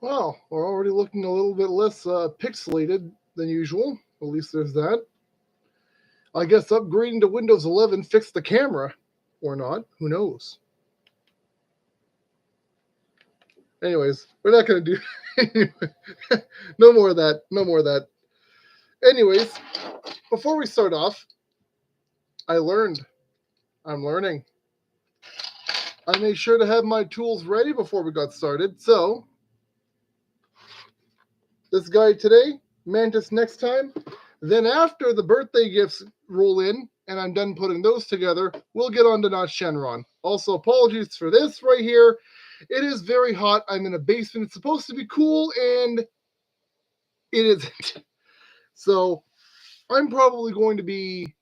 Well, we're already looking a little bit less pixelated than usual. At least there's that. I guess upgrading to Windows 11 fixed the camera. Or not. Who knows? Anyways, we're not going to do... No more of that. No more of that. Anyways, before we start off, I'm learning. I made sure to have my tools ready before we got started. So, this guy today, Mantis next time. Then after the birthday gifts roll in, and I'm done putting those together, we'll get on to Not Shenron. Also, apologies for this right here. It is very hot. I'm in a basement. It's supposed to be cool, and it isn't. So, I'm probably going to be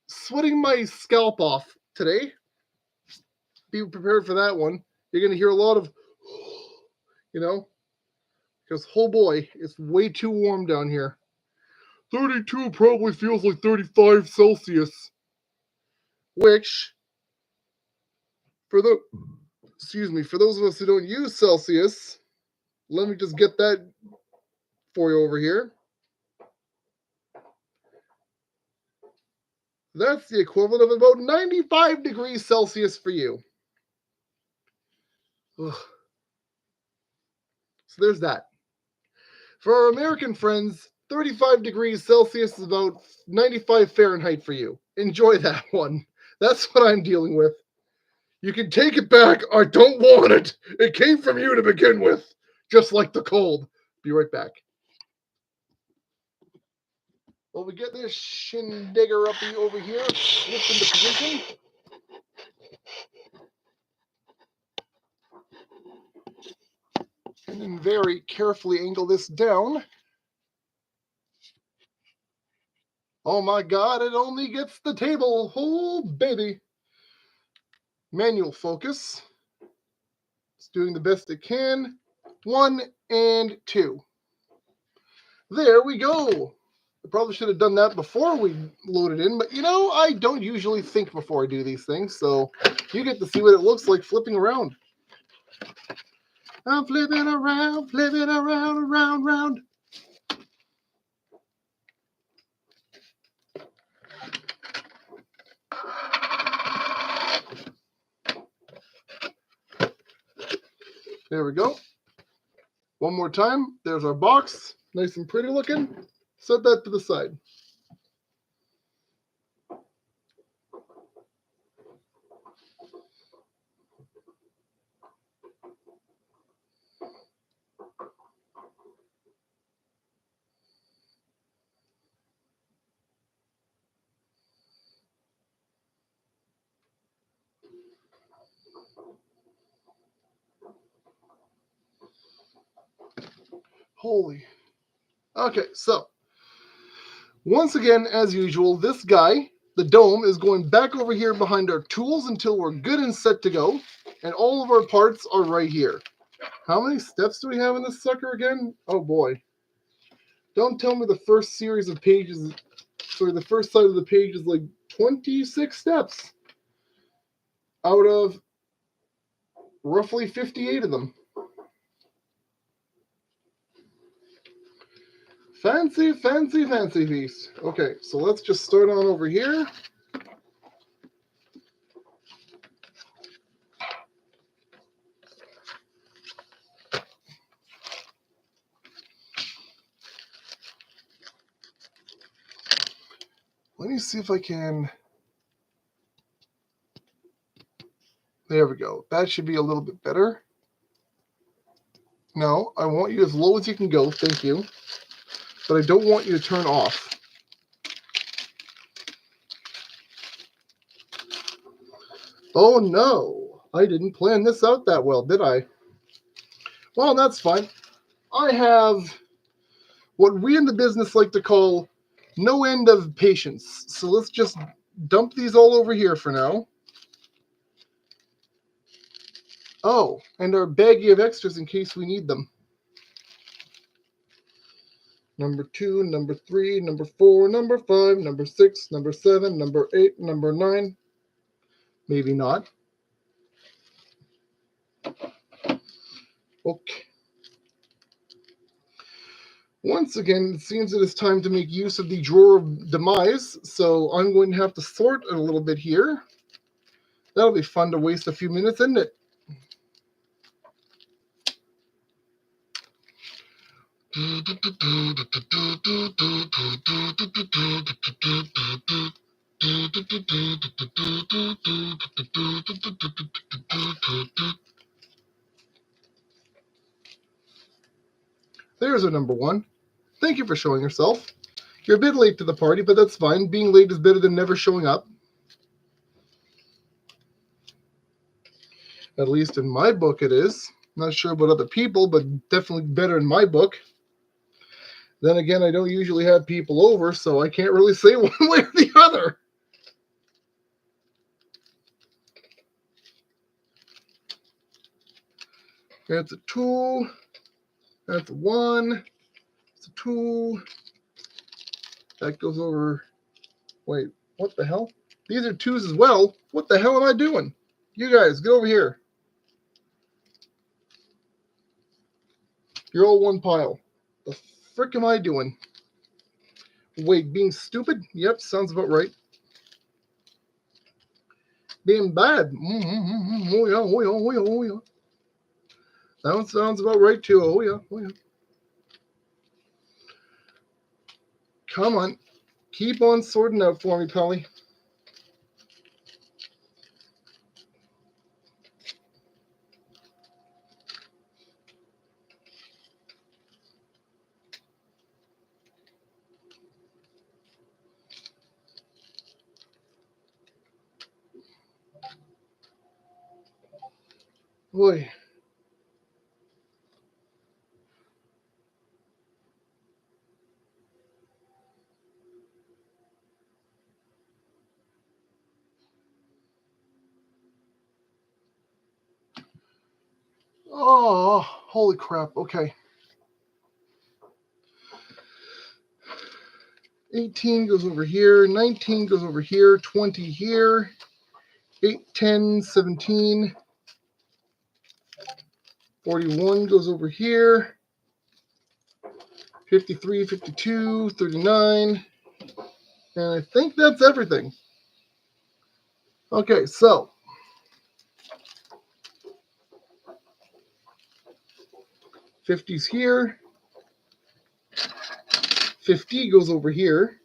sweating my scalp off today. Be prepared for that one. You're going to hear a lot of, because, oh boy, it's way too warm down here. 32 probably feels like 35 Celsius. Which, for those of us who don't use Celsius, let me just get that for you over here. That's the equivalent of about 95 degrees Celsius for you. Ugh. So there's that. For our American friends, 35 degrees Celsius is about 95 Fahrenheit for you. Enjoy that one. That's what I'm dealing with. You can take it back. I don't want it. It came from you to begin with. Just like the cold. Be right back. Well, we get this shindigger up over here, flipped into position. And then very carefully angle this down. Oh my God, it only gets the table. Oh, baby. Manual focus. It's doing the best it can. 1 and 2. There we go. I probably should have done that before we loaded in, but I don't usually think before I do these things, so you get to see what it looks like flipping around. I'm flipping around, around. There we go. One more time. There's our box. Nice and pretty looking. Set that to the side. Holy. Okay, so once again, as usual, this guy, the dome, is going back over here behind our tools until we're good and set to go. And all of our parts are right here. How many steps do we have in this sucker again? Oh boy. Don't tell me the first series of pages, the first side of the page is like 26 steps out of roughly 58 of them. Fancy feast. Okay, so let's just start on over here. Let me see if I can. There we go. That should be a little bit better. No, I want you as low as you can go. Thank you. But I don't want you to turn off. Oh no, I didn't plan this out that well, did I? Well, that's fine. I have what we in the business like to call no end of patience. So let's just dump these all over here for now. Oh, and our baggie of extras in case we need them. Number 2, number 3, number 4, number 5, number 6, number 7, number 8, number 9. Maybe not. Okay. Once again, it seems that it's time to make use of the drawer of demise, so I'm going to have to sort it a little bit here. That'll be fun to waste a few minutes, isn't it? There's our number one. Thank you for showing yourself. You're a bit late to the party, but that's fine. Being late is better than never showing up. At least in my book it is. Not sure about other people, but definitely better in my book. Then again, I don't usually have people over, so I can't really say one way or the other. That's a 2. That's a 1. It's a 2. That goes over. Wait, what the hell? These are 2s as well. What the hell am I doing? You guys, get over here. You're all one pile. The frick am I doing? Wait, being stupid? Yep, sounds about right. Being bad? Oh yeah, oh yeah, oh yeah, oh yeah. That one sounds about right too. Oh yeah, oh yeah. Come on. Keep on sorting out for me, Polly. Boy. Oh, holy crap. Okay. 18 goes over here. 19 goes over here. 20 here. 8, 10, 17. 41 goes over here. 53, 52, 39. And I think that's everything. Okay, so 50's here. 50 goes over here.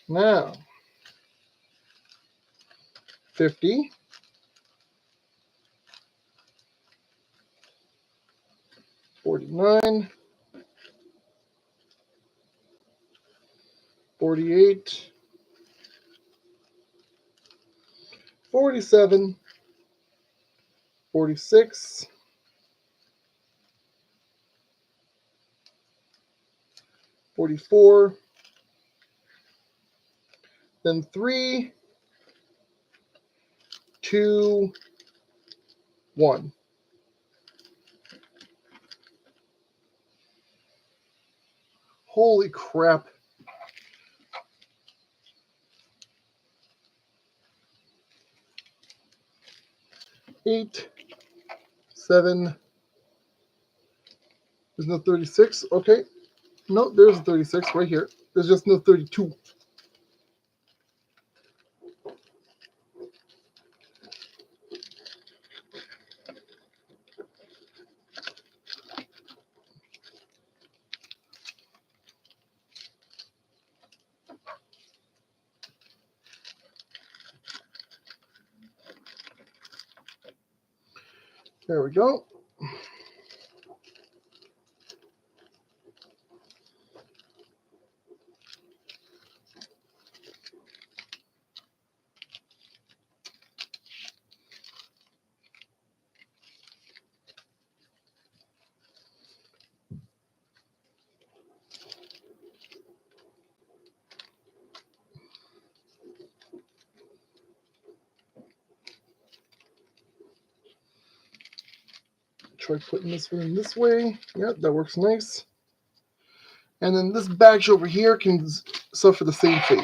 Now, 50. 49. 48. 47. 46. 44. Then 3, 2, 1. Holy crap. Eight, 7. There's no 36. Okay. No, there's a 36 right here. There's just no 32. There we go. Try putting this one this way. Yep, that works nice. And then this batch over here can suffer the same fate.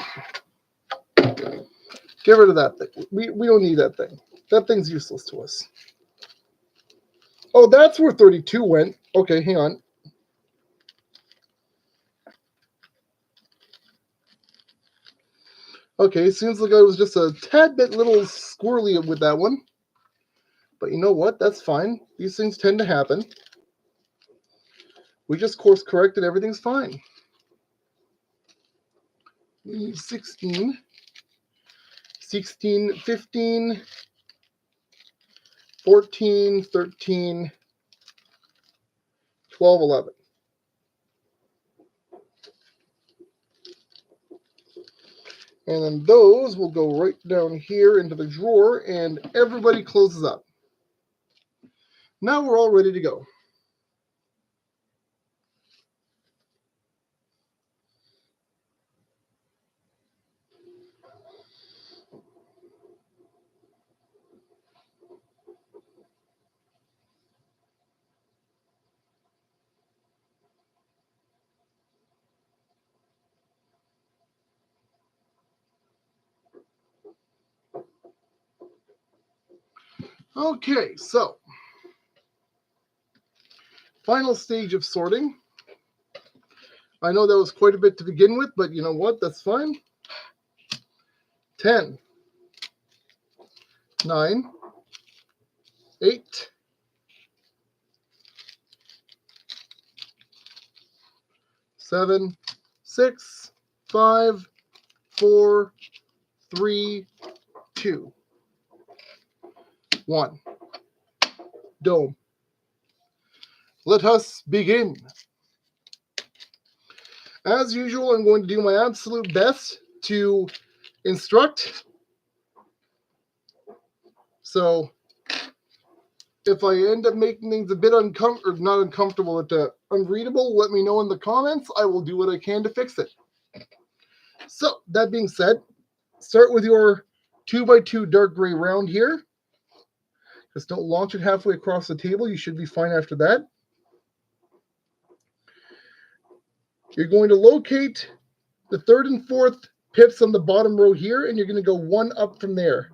Get rid of that thing. We don't need that thing. That thing's useless to us. Oh, that's where 32 went. Okay, hang on. Okay, seems like I was just a tad bit little squirrely with that one. But you know what? That's fine. These things tend to happen. We just course corrected. Everything's fine. 16, 16, 15, 14, 13, 12, 11. And then those will go right down here into the drawer, and everybody closes up. Now we're all ready to go. Okay, so final stage of sorting. I know that was quite a bit to begin with, but you know what? That's fine. 10, 9, 8, 7, 6, 5, 4, 3, 2, 1. Dome. Let us begin. As usual, I'm going to do my absolute best to instruct. So if I end up making things a bit uncomfortable, not uncomfortable, but unreadable, let me know in the comments. I will do what I can to fix it. So that being said, start with your 2x2 dark gray round here. Just don't launch it halfway across the table. You should be fine after that. You're going to locate the third and fourth pips on the bottom row here, and you're going to go one up from there.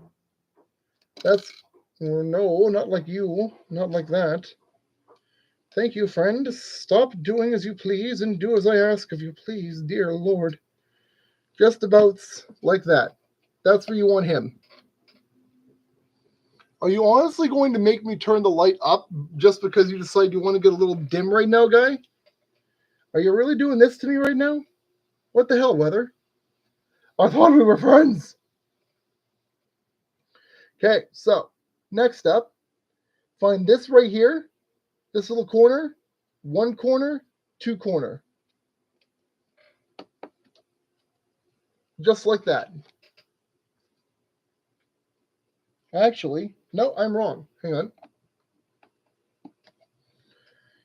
That's, no, not like you, not like that. Thank you, friend. Stop doing as you please and do as I ask of you, please, dear Lord. Just about like that. That's where you want him. Are you honestly going to make me turn the light up just because you decide you want to get a little dim right now, guy? Are you really doing this to me right now? What the hell, Weather? I thought we were friends. Okay, so next up, find this right here, this little corner, one corner, two corner. Just like that. Actually, no, I'm wrong. Hang on.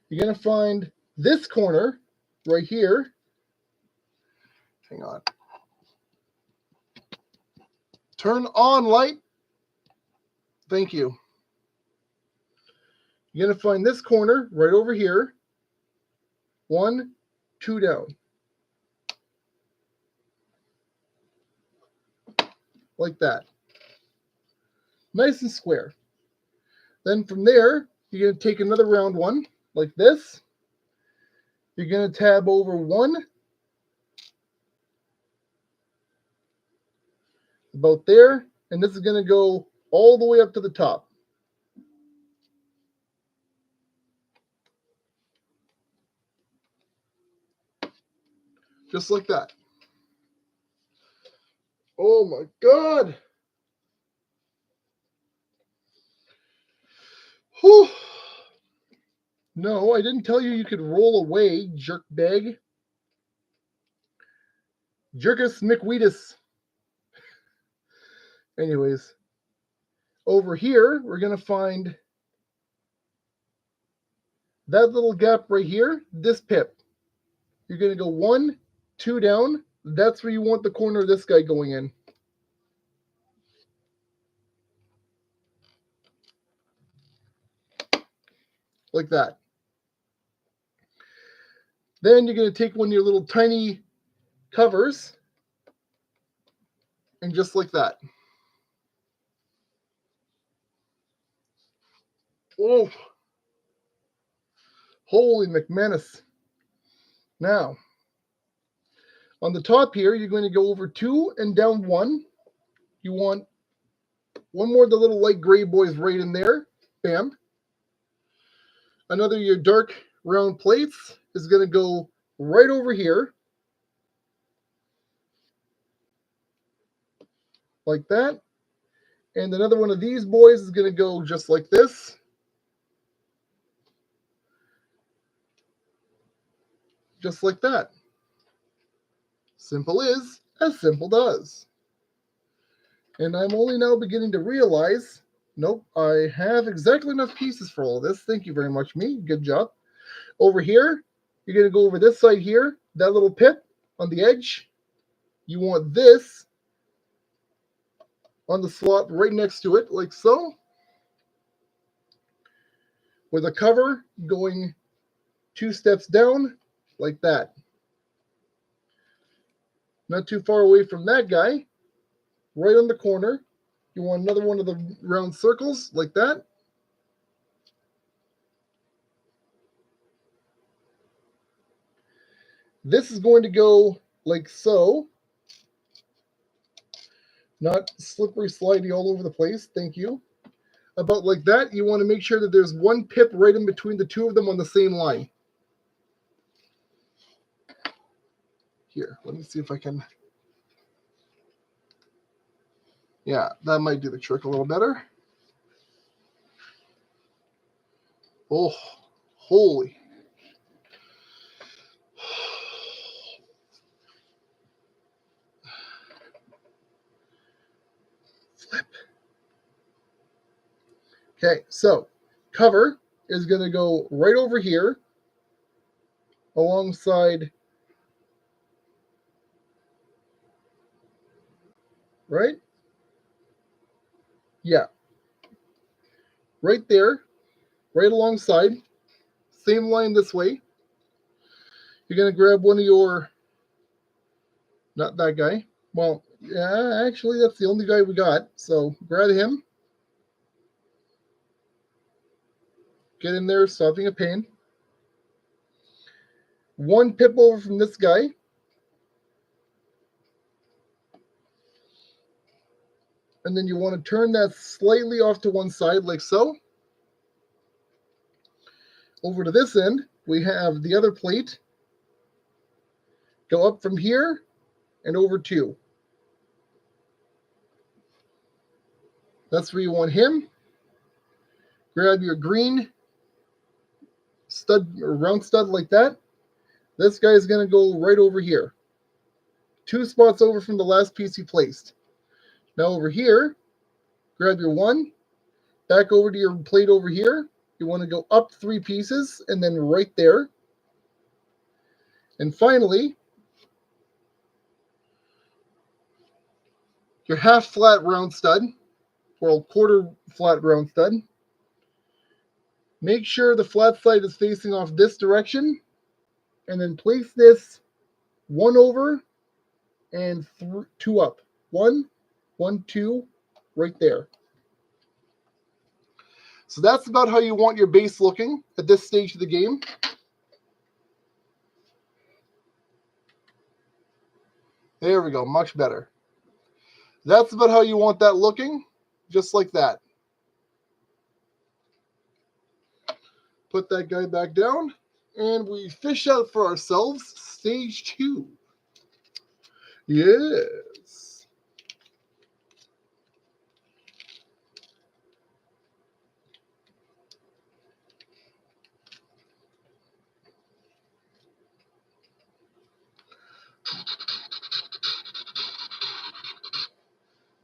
You're going to find this corner right here. Hang on. Turn on light. Thank you. You're going to find this corner right over here. 1, 2 down. Like that. Nice and square. Then from there, you're going to take another round one like this. You're going to tab over one. About there. And this is going to go all the way up to the top. Just like that. Oh my God. Whew. No, I didn't tell you you could roll away, jerkbag. Jerkus McWeedus. Anyways, over here, we're going to find that little gap right here, this pip. You're going to go 1, 2 down. That's where you want the corner of this guy going in. Like that. Then you're going to take one of your little tiny covers and just like that. Oh, Holy McManus. Now, on the top here, you're going to go over 2 and down 1. You want one more of the little light gray boys right in there. Bam. Another of your dark round plates is going to go right over here. Like that. And another one of these boys is going to go just like this. Just like that. Simple is as simple does. And I'm only now beginning to realize, nope, I have exactly enough pieces for all of this. Thank you very much, me. Good job. Over here, you're going to go over this side here, that little pit on the edge. You want this on the slot right next to it, like so. With a cover going 2 steps down, like that. Not too far away from that guy, right on the corner. You want another one of the round circles, like that. This is going to go like so. Not slippery, slidey all over the place. Thank you. About like that. You want to make sure that there's one pip right in between the two of them on the same line. Here, let me see if I can. Yeah, that might do the trick a little better. Oh, holy. Flip. Okay, so cover is going to go right over here alongside, right? Yeah. Right there, right alongside. Same line this way. You're going to grab one of your, not that guy. Well, yeah, actually, that's the only guy we got. So grab him. Get in there, stopping a pain. One pip over from this guy. And then you want to turn that slightly off to one side, like so. Over to this end, we have the other plate. Go up from here and over 2. That's where you want him. Grab your green stud or round stud like that. This guy is going to go right over here. 2 spots over from the last piece you placed. Now over here, grab your 1. Back over to your plate over here. You want to go up 3 pieces and then right there. And finally, your half flat round stud, or quarter flat round stud. Make sure the flat side is facing off this direction, and then place this 1 over and 2 up. 1, 1, 2, right there. So that's about how you want your base looking at this stage of the game. There we go, much better. That's about how you want that looking, just like that. Put that guy back down, and we fish out for ourselves stage 2. Yes.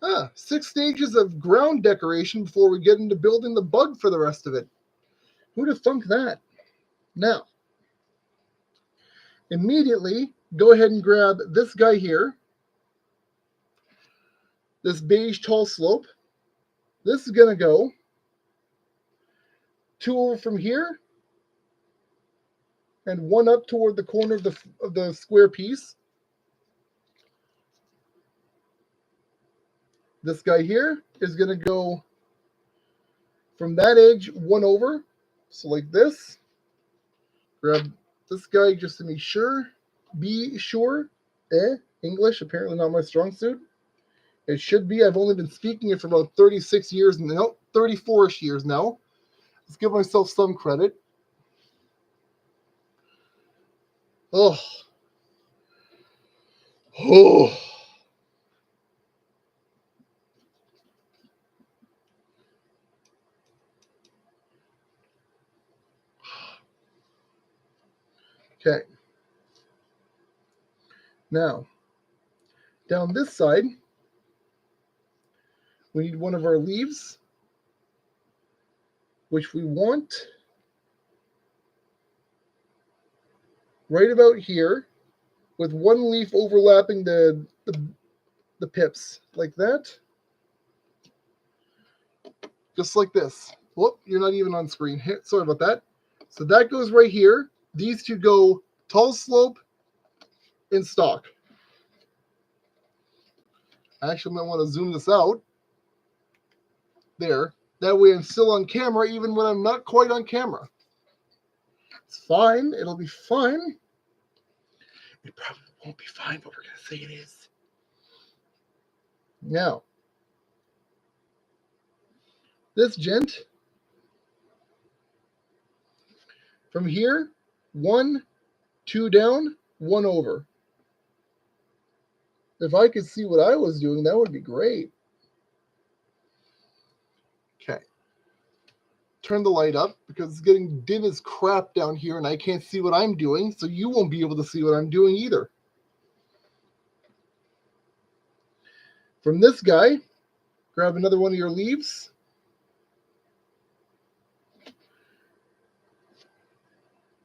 Ah, 6 stages of ground decoration before we get into building the bug for the rest of it. Who'd have thunk that? Now, immediately, go ahead and grab this guy here. This beige tall slope. This is going to go 2 over from here and 1 up toward the corner of the square piece. This guy here is going to go from that edge 1 over, so like this. Grab this guy just to be sure. English, apparently not my strong suit. It should be. I've only been speaking it for about 36 years, no, 34-ish years now. Let's give myself some credit. Oh. Oh. Okay. Now, down this side, we need one of our leaves, which we want right about here, with one leaf overlapping the pips, like that. Just like this. Whoop, you're not even on screen. Sorry about that. So that goes right here. These two go tall slope and stalk. I actually might want to zoom this out. There. That way I'm still on camera even when I'm not quite on camera. It's fine. It'll be fine. It probably won't be fine, but we're going to say it is. Now, this gent, from here, 1, 2 down, 1 over. If I could see what I was doing, that would be great. Okay. Turn the light up because it's getting dim as crap down here and I can't see what I'm doing, so you won't be able to see what I'm doing either. From this guy, grab another one of your leaves.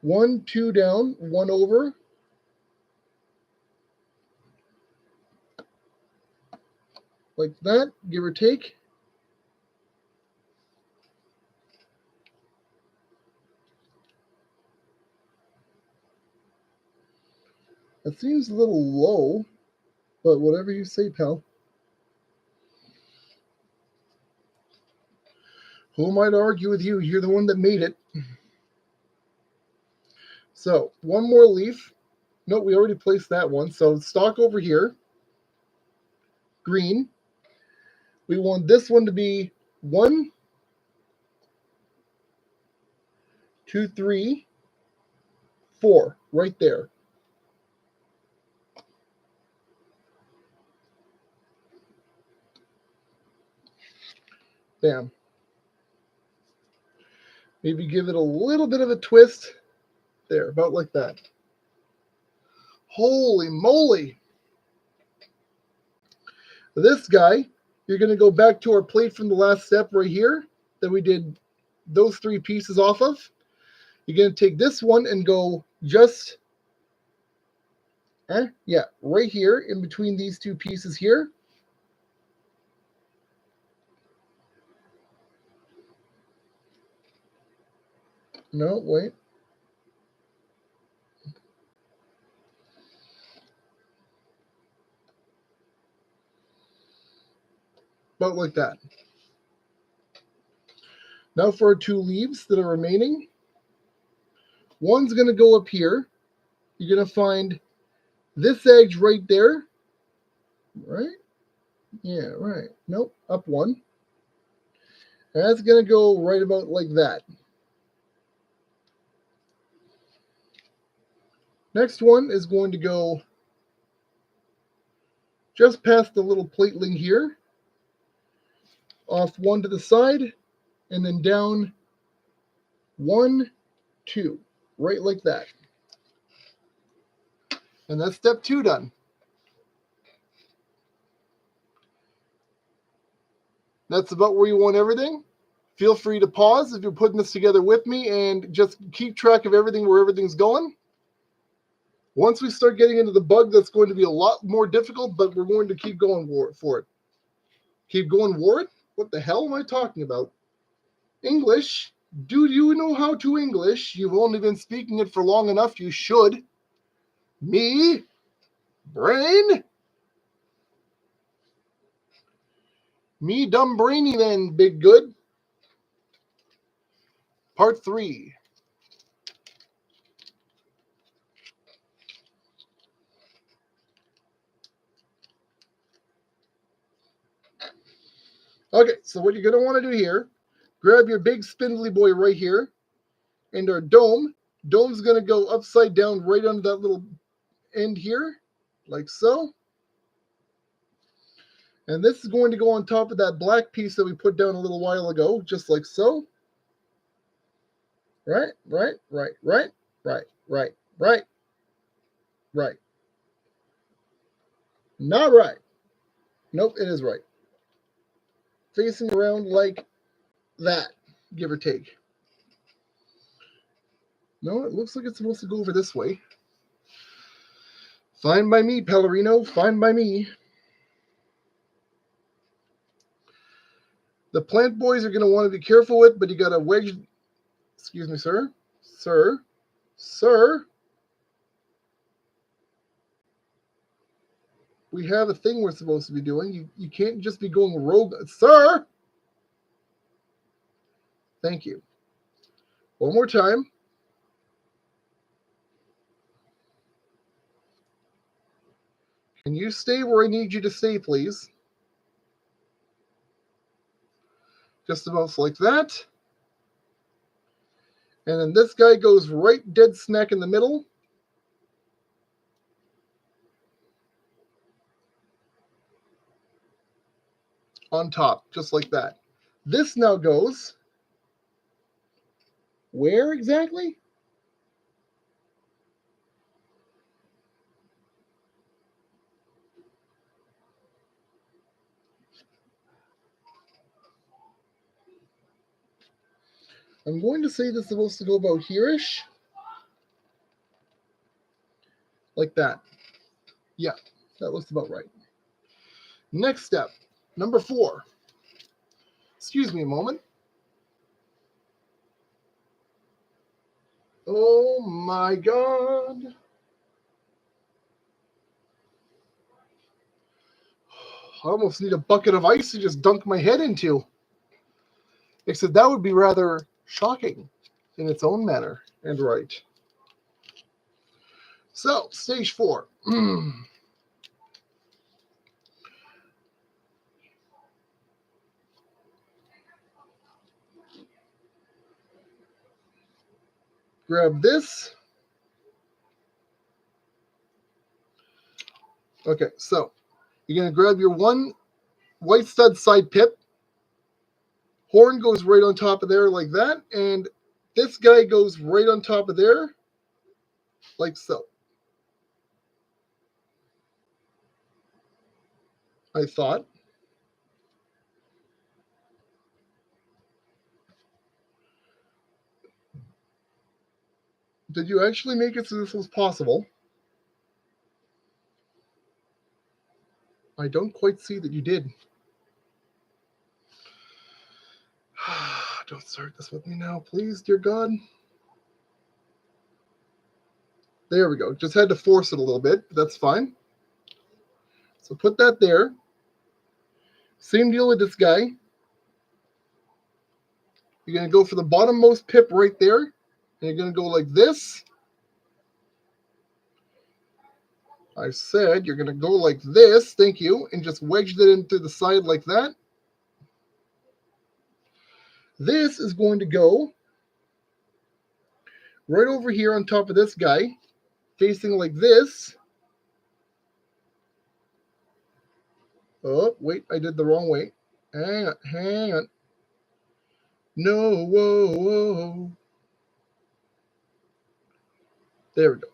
One, 2 down, 1 over. Like that, give or take. That seems a little low, but whatever you say, pal. Who am I to argue with you? You're the one that made it. So, one more leaf. No, we already placed that one. So, stalk over here. Green. We want this one to be 1, 2, 3, 4. Right there. Bam. Maybe give it a little bit of a twist. There, about like that. Holy moly. This guy, you're going to go back to our plate from the last step right here that we did those 3 pieces off of. You're going to take this one and go just, right here in between these 2 pieces here. No, wait. About like that. Now for our 2 leaves that are remaining. One's going to go up here. You're going to find this edge right there. Right? Yeah, right. Nope, up 1. And that's going to go right about like that. Next one is going to go just past the little plateling here, off 1 to the side, and then down 1, 2, right like that. And that's step 2 done. That's about where you want everything. Feel free to pause if you're putting this together with me and just keep track of everything, where everything's going. Once we start getting into the bug, that's going to be a lot more difficult, but we're going to keep going for it. Keep going for it? What the hell am I talking about? English? Do you know how to English? You've only been speaking it for long enough. You should. Me? Brain? Me dumb brainy then, big good. Part 3. Okay, so what you're going to want to do here, grab your big spindly boy right here, and our dome. Dome's going to go upside down right under that little end here, like so. And this is going to go on top of that black piece that we put down a little while ago, just like so. Right, right, right, right, right, right, right, right. Not right. Nope, it is right. Facing around like that, give or take. No, it looks like it's supposed to go over this way. Fine by me, Pellerino, fine by me. The plant boys are going to want to be careful with, but you got to wedge. Excuse me, sir. Sir. Sir. We have a thing we're supposed to be doing. You can't just be going rogue. Sir. Thank you. One more time. Can you stay where I need you to stay, please? Just about like that. And then this guy goes right dead smack in the middle. On top, just like that. This now goes where exactly? I'm going to say this is supposed to go about here-ish. Like that. Yeah, that looks about right. Next step, number 4. Excuse me a moment. Oh my God. I almost need a bucket of ice to just dunk my head into. Except that would be rather shocking in its own manner and right. So, stage 4. Grab this. Okay, so you're going to grab your one white stud side pip. Horn goes right on top of there like that. And this guy goes right on top of there like so. I thought. Did you actually make it so this was possible? I don't quite see that you did. Don't start this with me now, please, dear God. There we go. Just had to force it a little bit, but that's fine. So put that there. Same deal with this guy. You're going to go for the bottommost pip right there. And you're going to go like this. I said you're going to go like this. Thank you. And just wedge it into the side like that. This is going to go right over here on top of this guy, facing like this. Oh, wait, I did the wrong way. Hang on, hang on. No, whoa, whoa. There we go.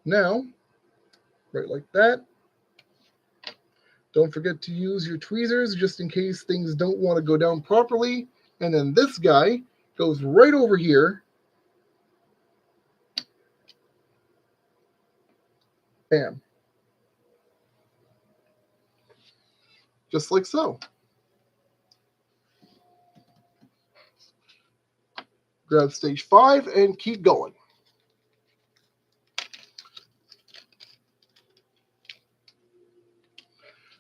Now, right like that. Don't forget to use your tweezers just in case things don't want to go down properly. And then this guy goes right over here. Bam. Just like so. Grab stage 5 and keep going.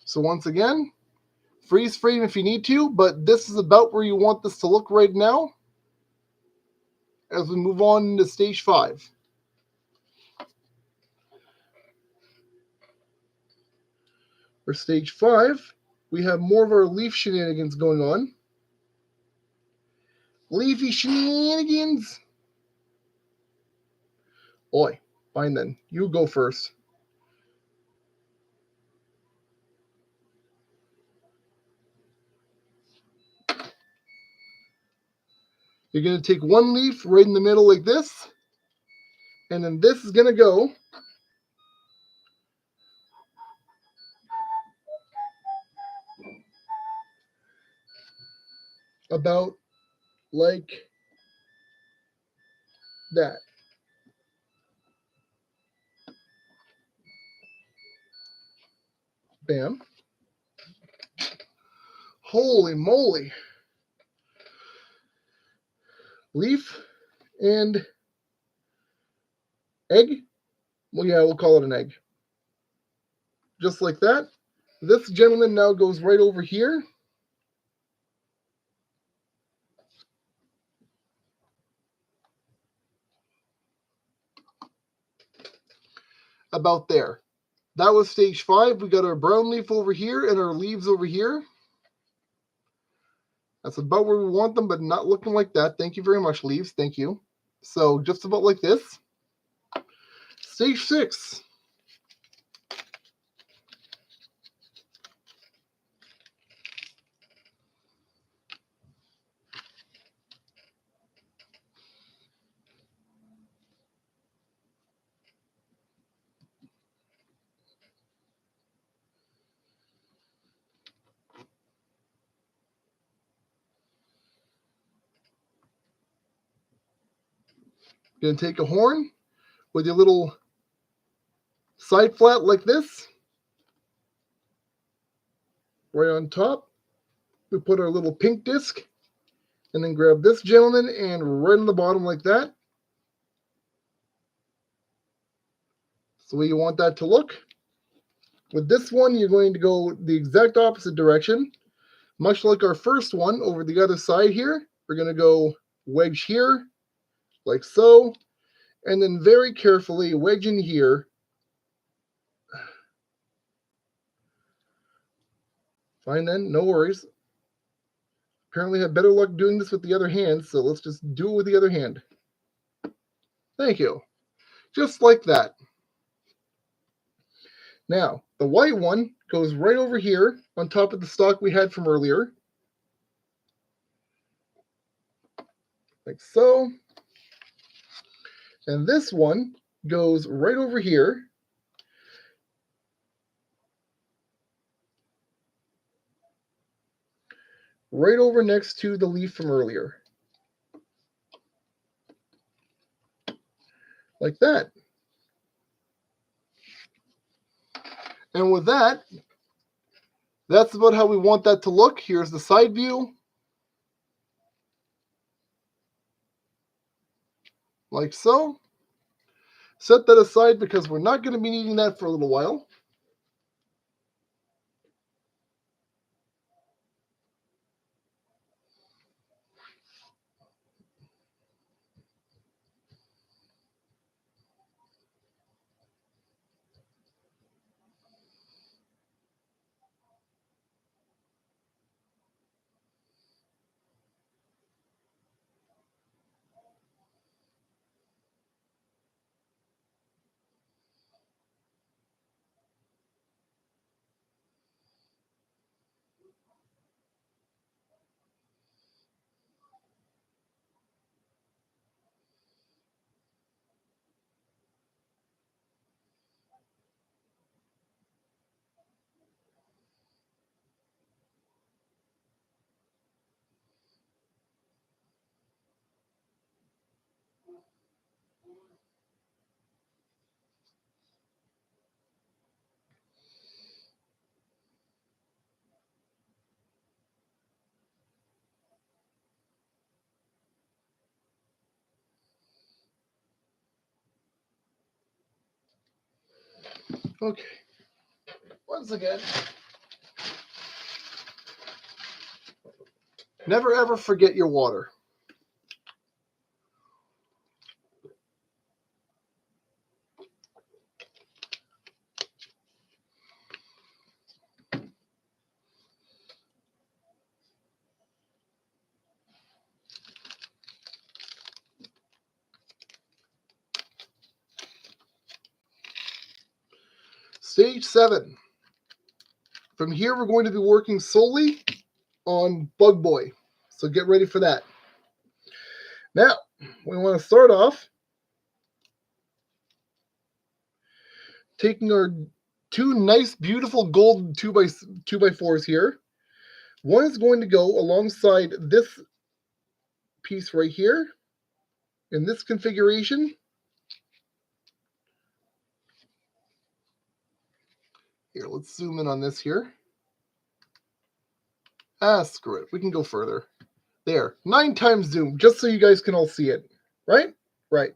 So once again, freeze frame if you need to, but this is about where you want this to look right now as we move on into stage 5. For stage 5, we have more of our leaf shenanigans going on. Leafy shenanigans. Oi, fine then. You go first. You're going to take one leaf right in the middle like this. And then this is going to go about like that. Bam. Holy moly. Leaf and egg. Well, yeah, we'll call it an egg. Just like that. This gentleman now goes right over here. About there. That was stage 5. We got our brown leaf over here and our leaves over here. That's about where we want them, but not looking like that. Thank you very much, leaves. Thank you. So just about like this. Stage 6. Going to take a horn with your little side flat like this. Right on top. We put our little pink disc. And then grab this gentleman and right on the bottom like that. That's the way you want that to look. With this one, you're going to go the exact opposite direction. Much like our first one over the other side here, we're going to go wedge here, like so. And then very carefully wedge in here. Fine then, no worries. Apparently have better luck doing this with the other hand, so let's just do it with the other hand. Thank you. Just like that. Now, the white one goes right over here on top of the stalk we had from earlier. Like so. And this one goes right over here. Right over next to the leaf from earlier. Like that. And with that, that's about how we want that to look. Here's the side view. Like so. Set that aside because we're not going to be needing that for a little while. Okay. Once again, never ever forget your water. Stage 7. From here, we're going to be working solely on Bug Boy. So get ready for that. Now, we want to start off taking our two nice, beautiful gold 2x4s here. One is going to go alongside this piece right here in this configuration. Here, let's zoom in on this here. Screw it. We can go further. There. 9 times zoom, just so you guys can all see it. Right? Right.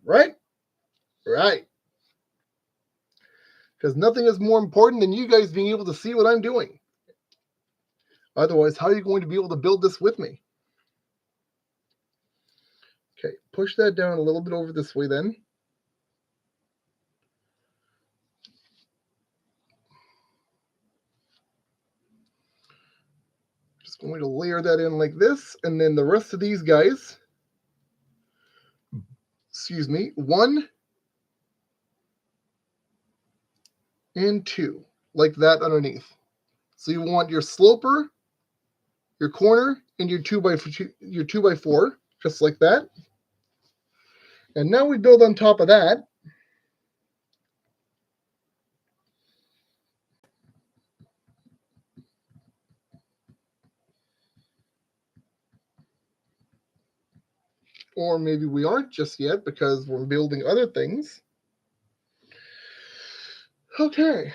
Because nothing is more important than you guys being able to see what I'm doing. Otherwise, how are you going to be able to build this with me? Okay, push that down a little bit over this way then. Just going to layer that in like this, and then the rest of these guys, 1 and 2, like that underneath. So you want your sloper, your corner, and your 2x4, just like that. And now we build on top of that. Or maybe we aren't just yet because we're building other things. Okay,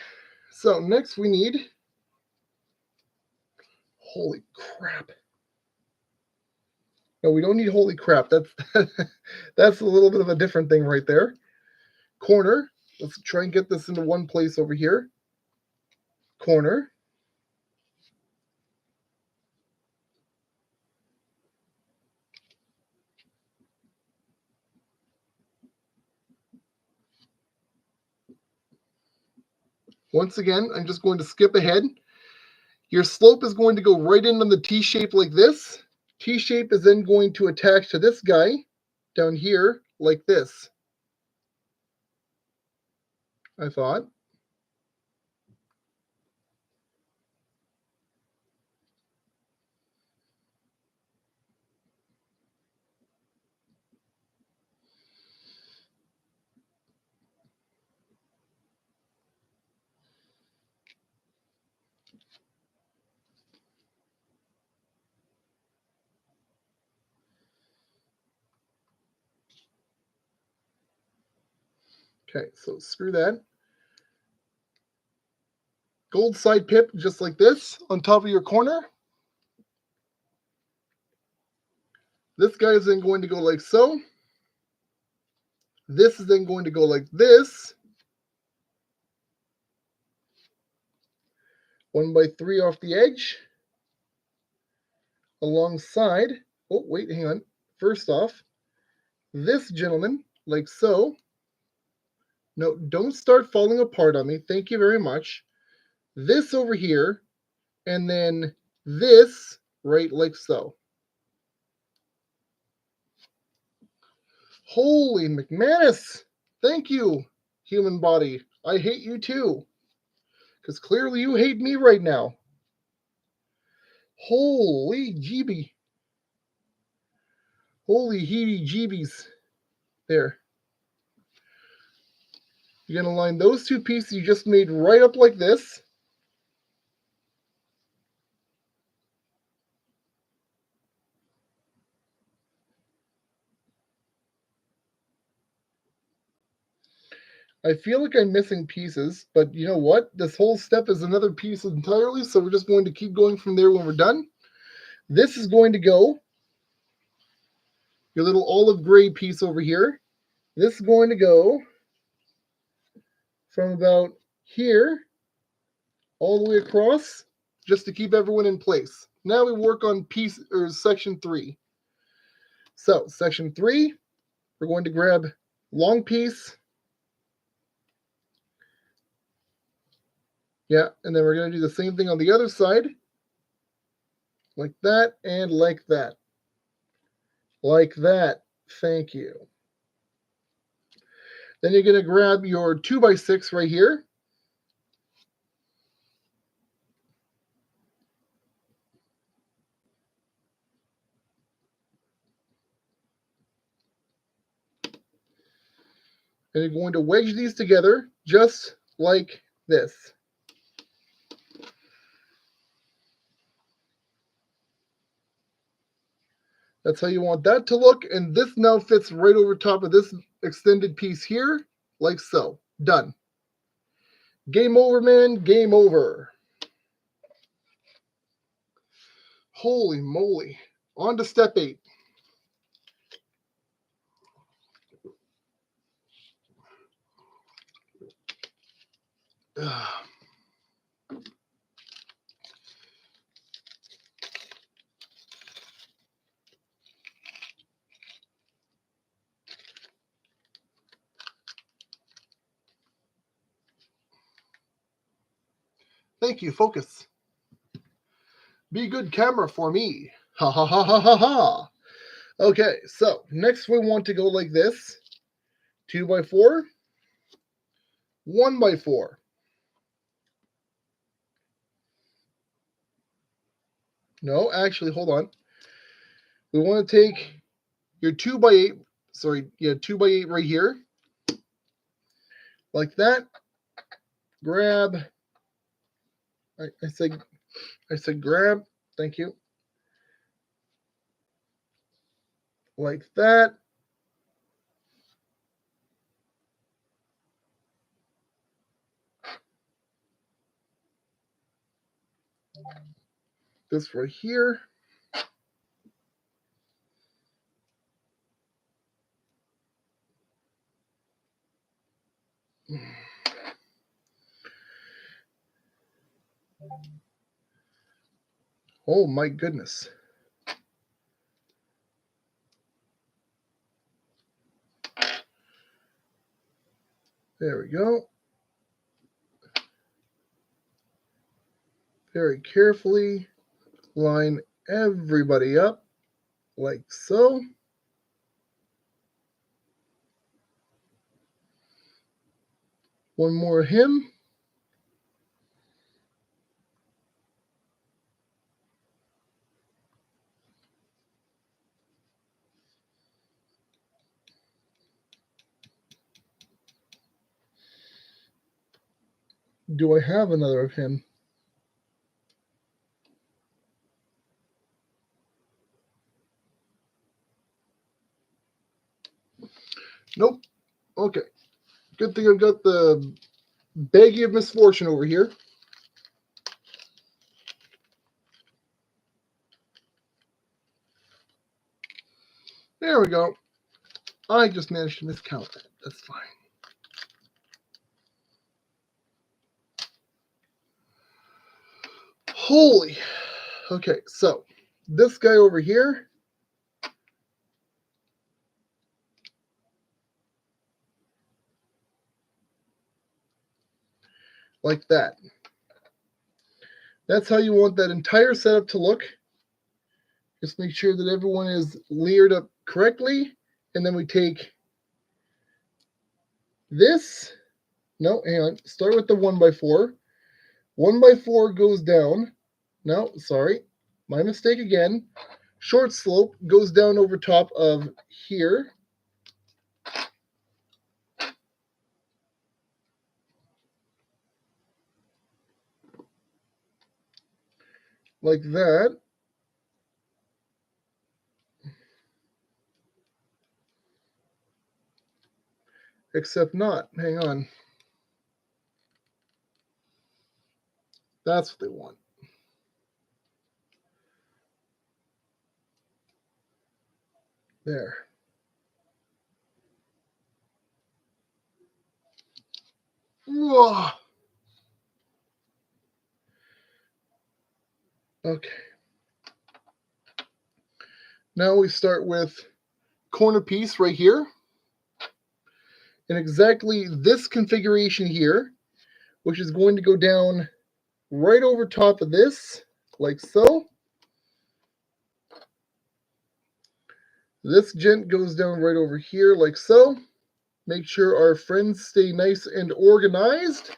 so next we need, holy crap. No, we don't need holy crap. That's a little bit of a different thing right there. Corner. Let's try and get this into one place over here. Corner. Once again, I'm just going to skip ahead. Your slope is going to go right in on the T-shape like this. T-shape is then going to attach to this guy down here like this, I thought. Okay, so screw that. Gold side pip just like this on top of your corner. This guy is then going to go like so. This is then going to go like this. 1x3 off the edge. Alongside, oh wait, hang on. First off, this gentleman, like so. No, don't start falling apart on me. Thank you very much. This over here, and then this right like so. Holy McManus! Thank you, human body. I hate you too. Because clearly you hate me right now. Holy jeebie. Holy heebie jeebies. There. You're going to line those two pieces you just made right up like this. I feel like I'm missing pieces, but you know what? This whole step is another piece entirely, so we're just going to keep going from there when we're done. This is going to go, your little olive gray piece over here. This is going to go from about here all the way across, just to keep everyone in place. Now we work on section 3. So section 3, we're going to grab long piece. Yeah, and then we're going to do the same thing on the other side. Like that and like that. Like that. Thank you. Then you're going to grab your 2x6 right here. And you're going to wedge these together just like this. That's how you want that to look. And this now fits right over top of this extended piece here, like so. Done. Game over, man. Game over. Holy moly. On to step 8. Thank you. Focus. Be good camera for me. Ha ha ha ha ha ha. Okay, so next we want to go like this. 2x4. 1x4. No, actually, hold on. We want to take your 2x8. Sorry, yeah, 2x8 right here. Like that. Grab. I said grab. Thank you. Like that. This right here. Oh my goodness. There we go. Very carefully line everybody up like so. One more him. Do I have another of him? Nope. Okay. Good thing I've got the baggie of misfortune over here. There we go. I just managed to miscount that. That's fine. Holy. Okay, so this guy over here. Like that. That's how you want that entire setup to look. Just make sure that everyone is layered up correctly. And then we take this. No, hang on. Start with the 1x4. 1x4 goes down. No, sorry. My mistake again. Short slope goes down over top of here. Like that. Except not. Hang on. That's what they want. There. Whoa. Okay. Now we start with corner piece right here. And exactly this configuration here, which is going to go down right over top of this, like so. This gent goes down right over here, like so. Make sure our friends stay nice and organized,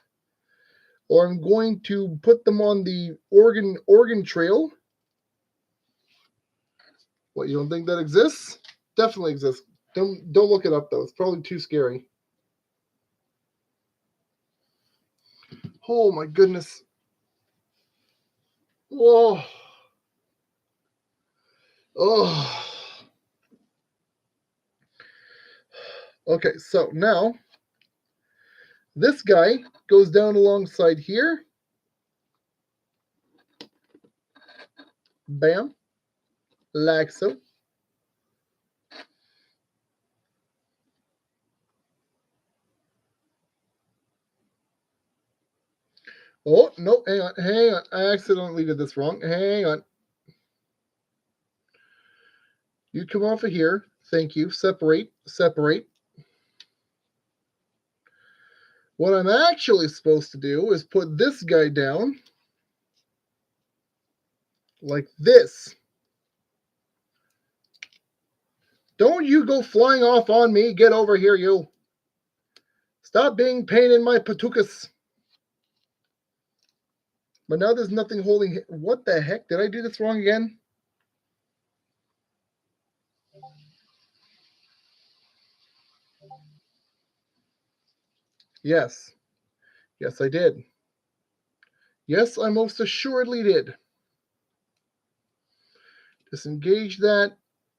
or I'm going to put them on the Oregon Trail. What, you don't think that exists? Definitely exists. Don't look it up though. It's probably too scary. Oh my goodness. Whoa. Oh. Okay, so now this guy goes down alongside here. Bam. Like so. Oh, no, hang on, hang on. I accidentally did this wrong. Hang on. You come off of here. Thank you. Separate, separate. What I'm actually supposed to do is put this guy down like this. Don't you go flying off on me. Get over here, you. Stop being pain in my patukas. But now there's nothing holding. What the heck? Did I do this wrong again? Yes. Yes, I did. Yes, I most assuredly did. Disengage that.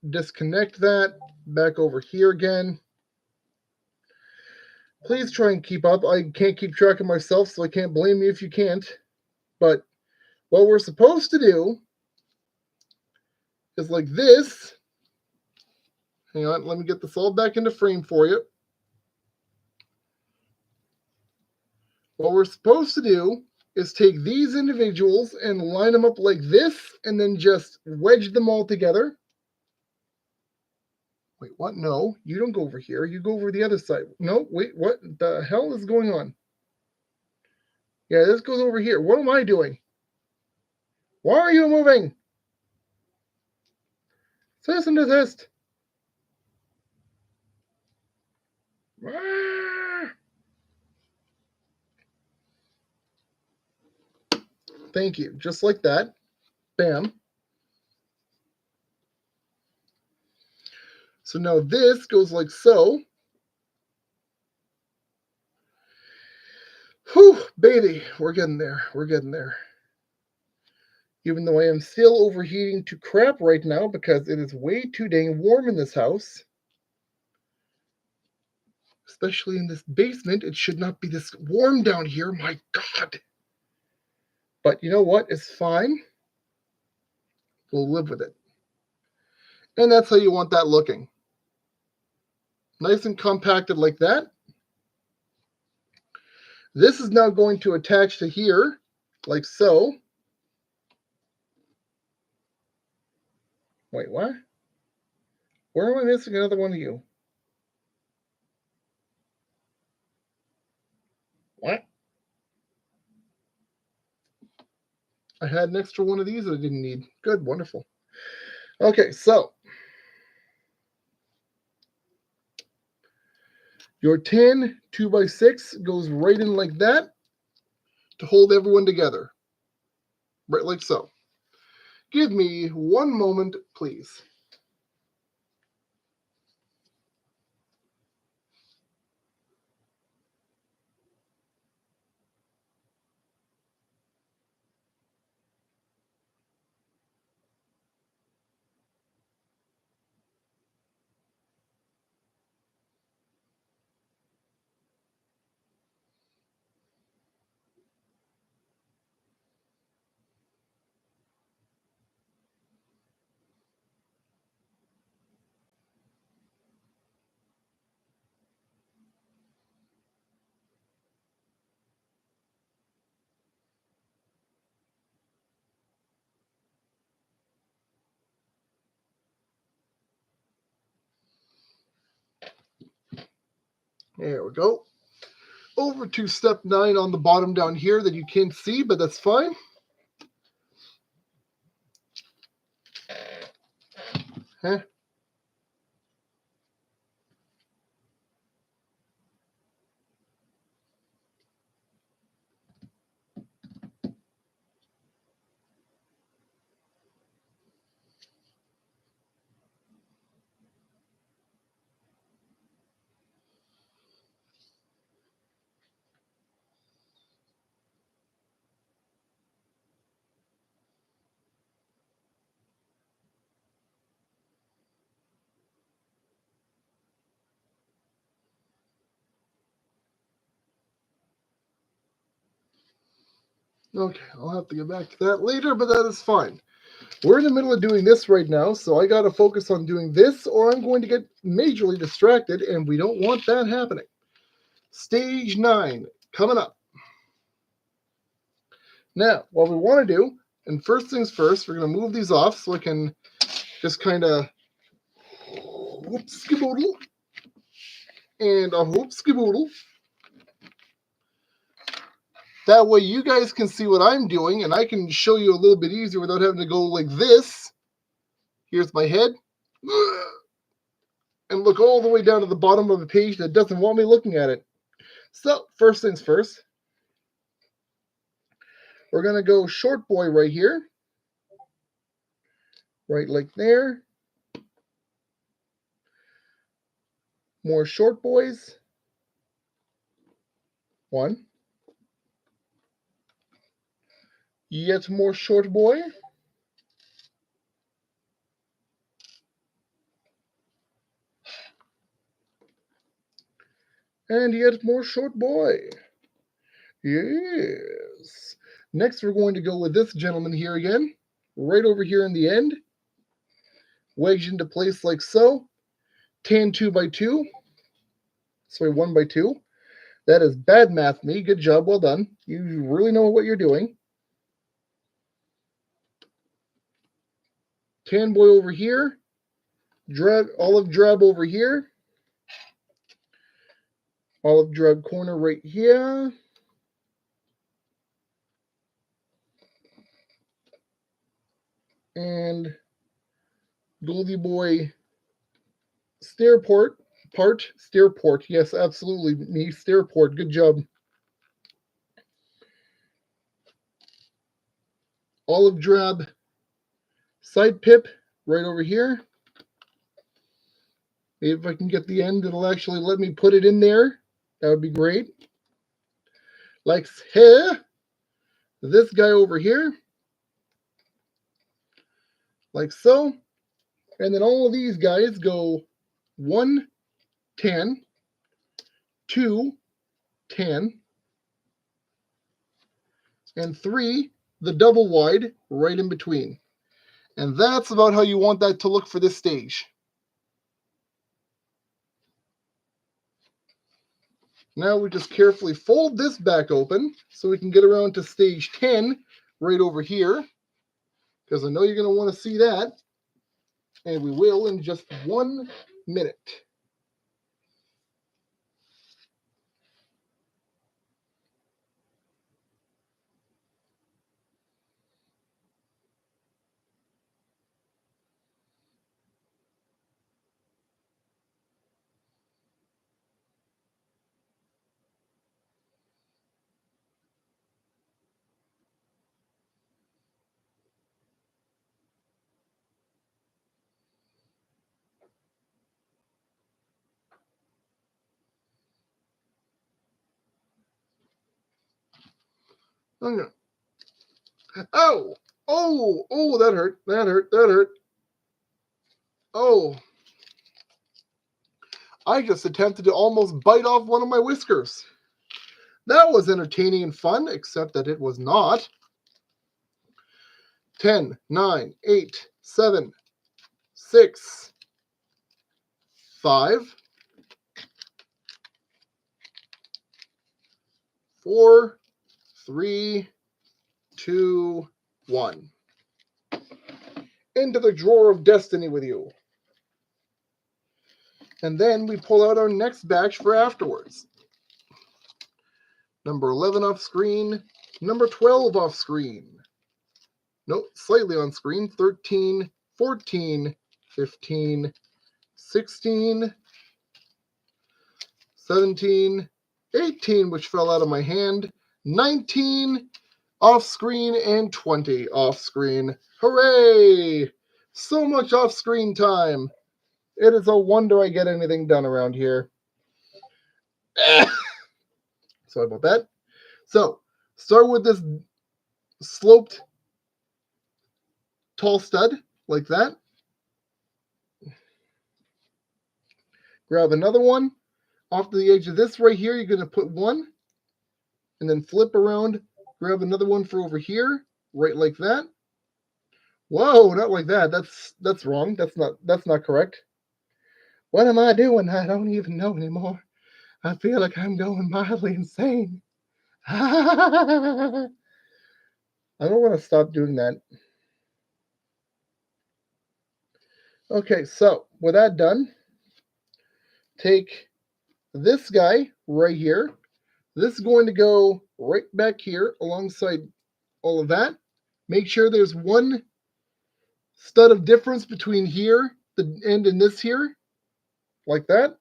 Disconnect that. Back over here again. Please try and keep up. I can't keep track of myself, so I can't blame you if you can't. But what we're supposed to do is like this. Hang on, let me get this all back into frame for you. What we're supposed to do is take these individuals and line them up like this, and then just wedge them all together. Wait, what? No, you don't go over here. You go over the other side. No, wait, what the hell is going on? Yeah, this goes over here. What am I doing? Why are you moving? Cease and desist. Thank you. Just like that. Bam. So now this goes like so. Whew, baby, we're getting there. We're getting there. Even though I am still overheating to crap right now because it is way too dang warm in this house. Especially in this basement. It should not be this warm down here. My God. But you know what? It's fine. We'll live with it. And that's how you want that looking. Nice and compacted like that. This is now going to attach to here, like so. Wait, what? Where am I missing another one of you? What? I had an extra one of these that I didn't need. Good, wonderful. Okay, so your tin 2x6 goes right in like that to hold everyone together. Right like so. Give me one moment, please. There we go. Over to step 9 on the bottom down here that you can't see, but that's fine. Huh? Okay, I'll have to get back to that later, but that is fine. We're in the middle of doing this right now, so I got to focus on doing this or I'm going to get majorly distracted, and we don't want that happening. Stage 9 coming up. Now, what we want to do, and first things first, we're going to move these off so I can just kind of whoop skiboodle and a whoop skiboodle. That way you guys can see what I'm doing, and I can show you a little bit easier without having to go like this. Here's my head. And look all the way down to the bottom of a page that doesn't want me looking at it. So, first things first. We're going to go short boy right here. Right like there. More short boys. 1. Yet more short boy. And yet more short boy. Yes. Next, we're going to go with this gentleman here again. Right over here in the end. Wedged into place like so. Tan 2 by 2. Sorry, 1 by 2. That is bad math, me. Good job. Well done. You really know what you're doing. Tan boy over here. Olive drab over here. Olive drab corner right here. And Goldie boy stairport. Stairport. Yes, absolutely. Me. Stairport. Good job. Olive drab side pip right over here. Maybe if I can get the end, it'll actually let me put it in there. That would be great. Like here. This guy over here. Like so. And then all of these guys go 1, tan, 2, tan, and 3, the double wide right in between. And that's about how you want that to look for this stage. Now we just carefully fold this back open so we can get around to stage 10 right over here, because I know you're going to want to see that, and we will in just 1 minute. Okay. Oh, that hurt, that hurt. Oh, I just attempted to almost bite off one of my whiskers. That was entertaining and fun, except that it was not. 10, 9, 8, 7, 6, 5, 4, 3, 2, 1. Into the drawer of destiny with you. And then we pull out our next batch for afterwards. Number 11 off screen. Number 12 off screen. Nope, slightly on screen. 13, 14, 15, 16, 17, 18, which fell out of my hand. 19 off screen and 20 off screen. Hooray! So much off screen time. It is a wonder I get anything done around here. Sorry about that. So, start with this sloped tall stud, like that. Grab another one. Off to the edge of this right here, you're going to put one. And then flip around Grab another one for over here, right like that. Whoa, not like that. That's wrong. That's not correct. What am I doing? I don't even know anymore. I feel like I'm going mildly insane. I don't want to stop doing that. Okay, so with that done, take this guy right here. This is going to go right back here alongside all of that. Make sure there's one stud of difference between here, the end, and this here, like that.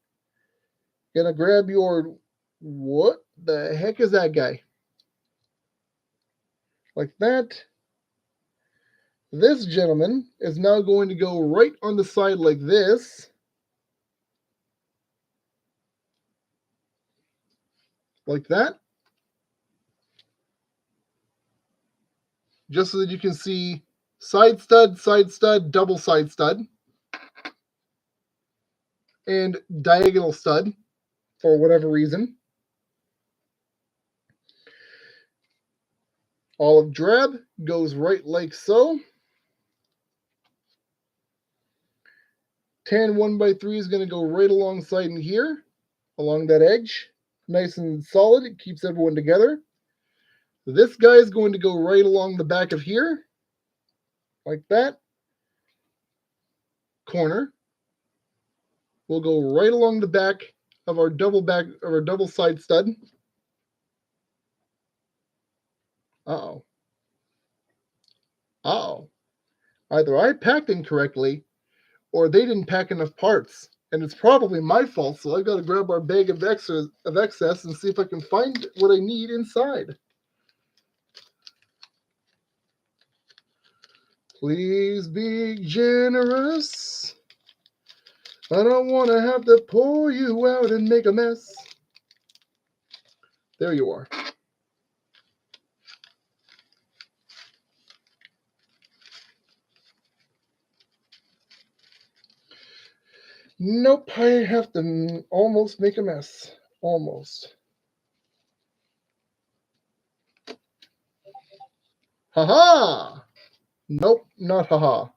Gonna grab your, what the heck is that guy? Like that. This gentleman is now going to go right on the side like this. Like that. Just so that you can see side stud, double side stud, and diagonal stud for whatever reason. Olive drab goes right like so. Tan 1x3 is going to go right alongside in here, along that edge. Nice and solid. It keeps everyone together. This guy is going to go right along the back of here, like that. Corner will go right along the back of our double side stud. Uh-oh. Uh-oh. Either I packed incorrectly, or they didn't pack enough parts. And it's probably my fault, so I've got to grab our bag of excess and see if I can find what I need inside. Please be generous. I don't want to have to pull you out and make a mess. There you are. Nope, I have to almost make a mess. Almost. Haha! Nope, not haha.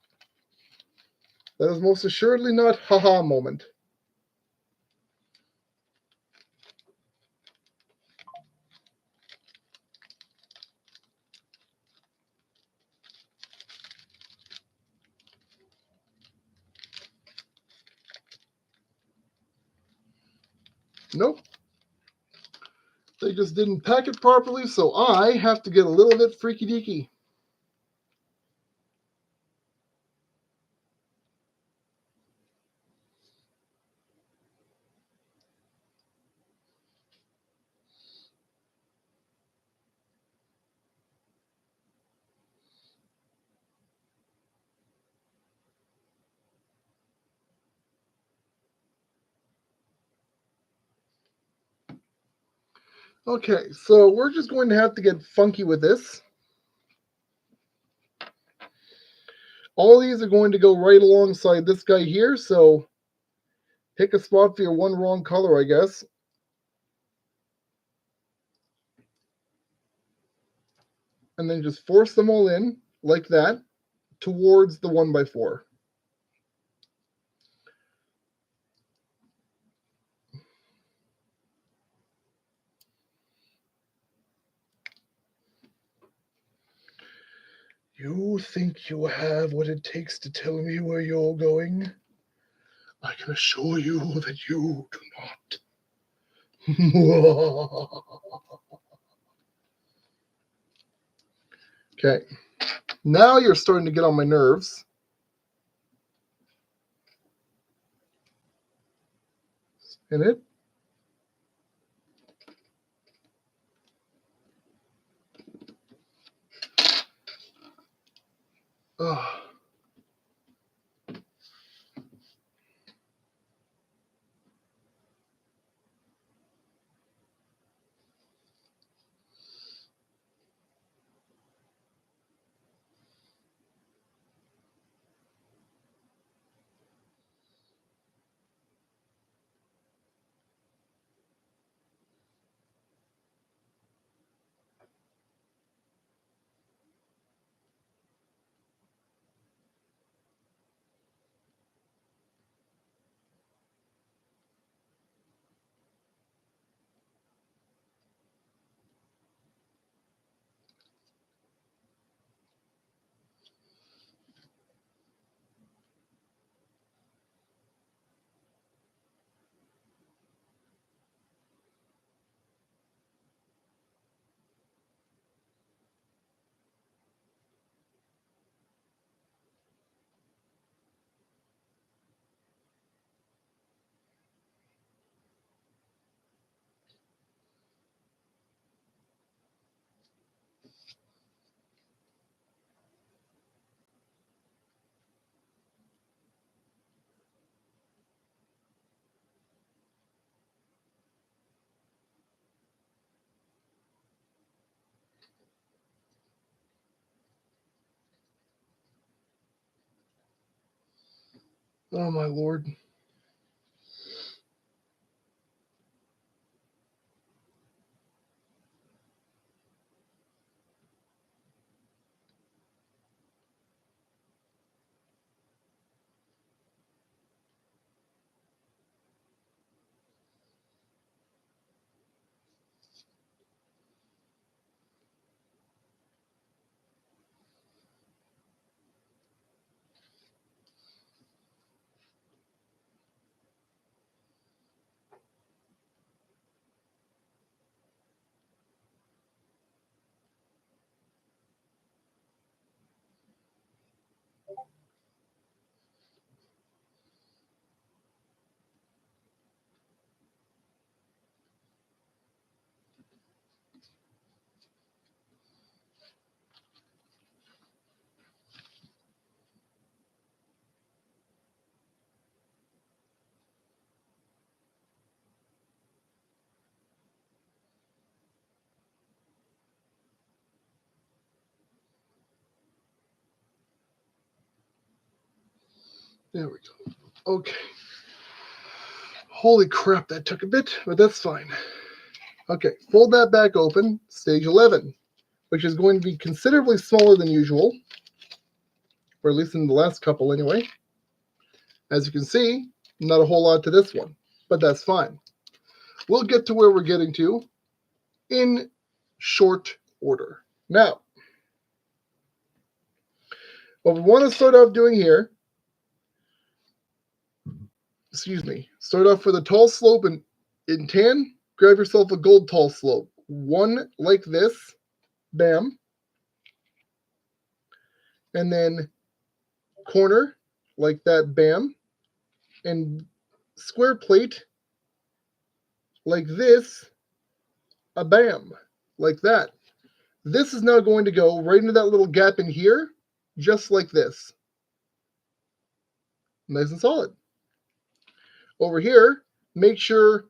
That is most assuredly not haha moment. Nope. They just didn't pack it properly, so I have to get a little bit freaky deaky. Okay, so we're just going to have to get funky with this. All these are going to go right alongside this guy here, so pick a spot for your one wrong color, I guess. And then just force them all in, like that, towards the 1x4. You think you have what it takes to tell me where you're going? I can assure you that you do not. Okay. Now you're starting to get on my nerves. Spin it. Ugh. Oh my lord. There we go. Okay. Holy crap, that took a bit, but that's fine. Okay, fold that back open, stage 11, which is going to be considerably smaller than usual, or at least in the last couple anyway. As you can see, not a whole lot to this one, but that's fine. We'll get to where we're getting to in short order. Now, what we want to start off doing here, start off with a tall slope in tan, grab yourself a gold tall slope. One like this, bam. And then corner like that, bam. And square plate like this, a bam, like that. This is now going to go right into that little gap in here, just like this. Nice and solid. Over here, make sure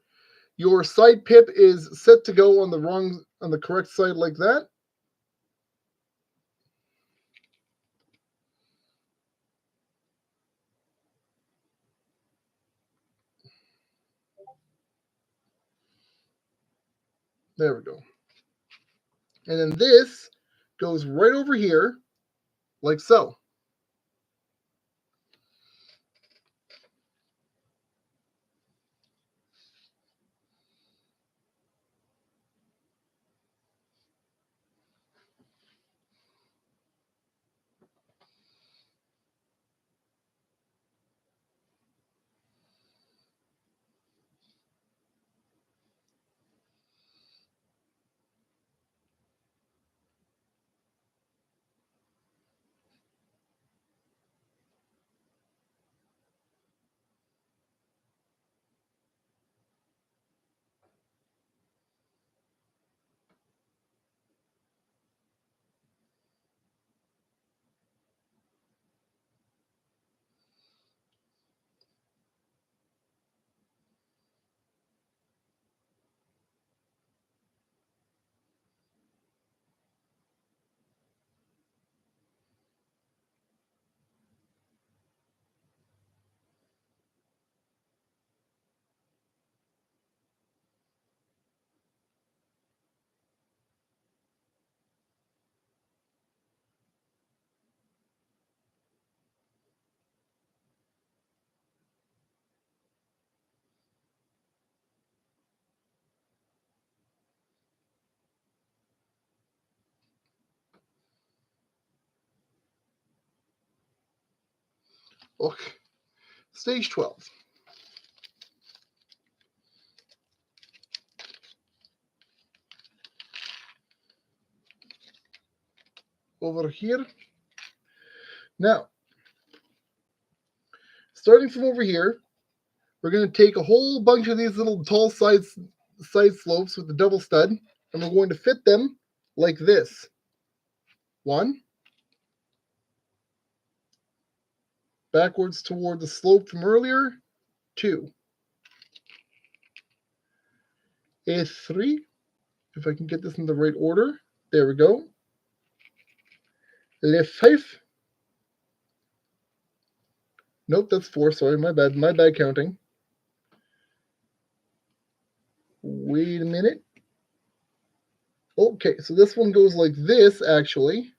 your side pip is set to go on the correct side like that. There we go. And then this goes right over here, like so. Okay. Stage 12. Over here. Now, starting from over here, we're going to take a whole bunch of these little tall side slopes with the double stud, and we're going to fit them like this. One, backwards toward the slope from earlier. Two, a three, if I can get this in the right order. There we go. Le 5. Nope, that's 4. Sorry, my bad. My bad counting. Wait a minute. Okay, so this one goes like this, actually.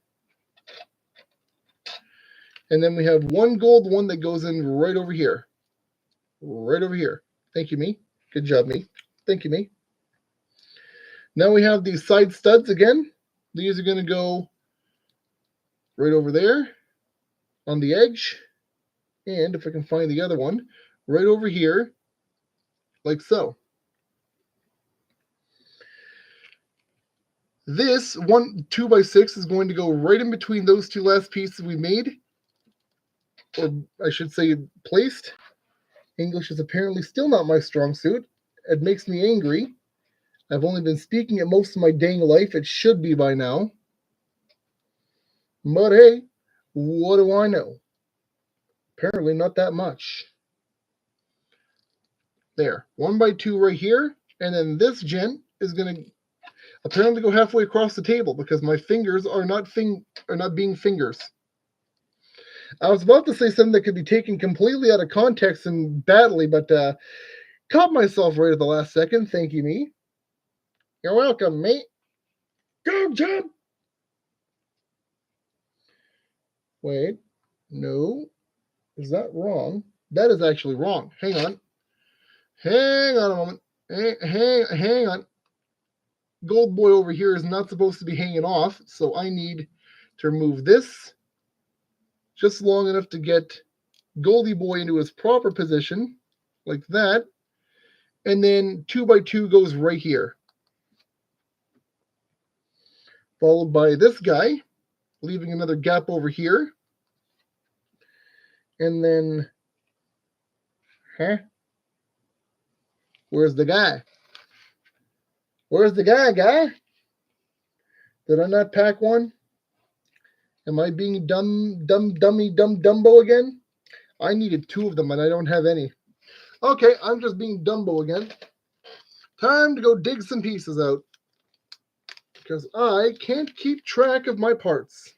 And then we have one gold one that goes in right over here. Right over here. Thank you, me. Good job, me. Thank you, me. Now we have these side studs again. These are going to go right over there on the edge. And if I can find the other one, right over here, like so. This 2x6 is going to go right in between those two last pieces we made, or I should say placed. English is apparently still not my strong suit. It makes me angry. I've only been speaking it most of my dang life. It should be by now. But hey, what do I know? Apparently not that much. There, 1x2 right here, and then this gent is going to apparently go halfway across the table because my fingers are not being fingers. I was about to say something that could be taken completely out of context and badly, but caught myself right at the last second. Thank you, me. You're welcome, mate. Go, Jim! Wait, no. Is that wrong? That is actually wrong. Hang on. Hang on a moment. Hang on. Gold boy over here is not supposed to be hanging off, so I need to remove this just long enough to get Goldie boy into his proper position, like that. And then 2x2 goes right here. Followed by this guy, leaving another gap over here. And then, where's the guy? Where's the guy? Did I not pack one? Am I being Dumbo again? I needed 2 of them and I don't have any. Okay, I'm just being Dumbo again. Time to go dig some pieces out. Because I can't keep track of my parts.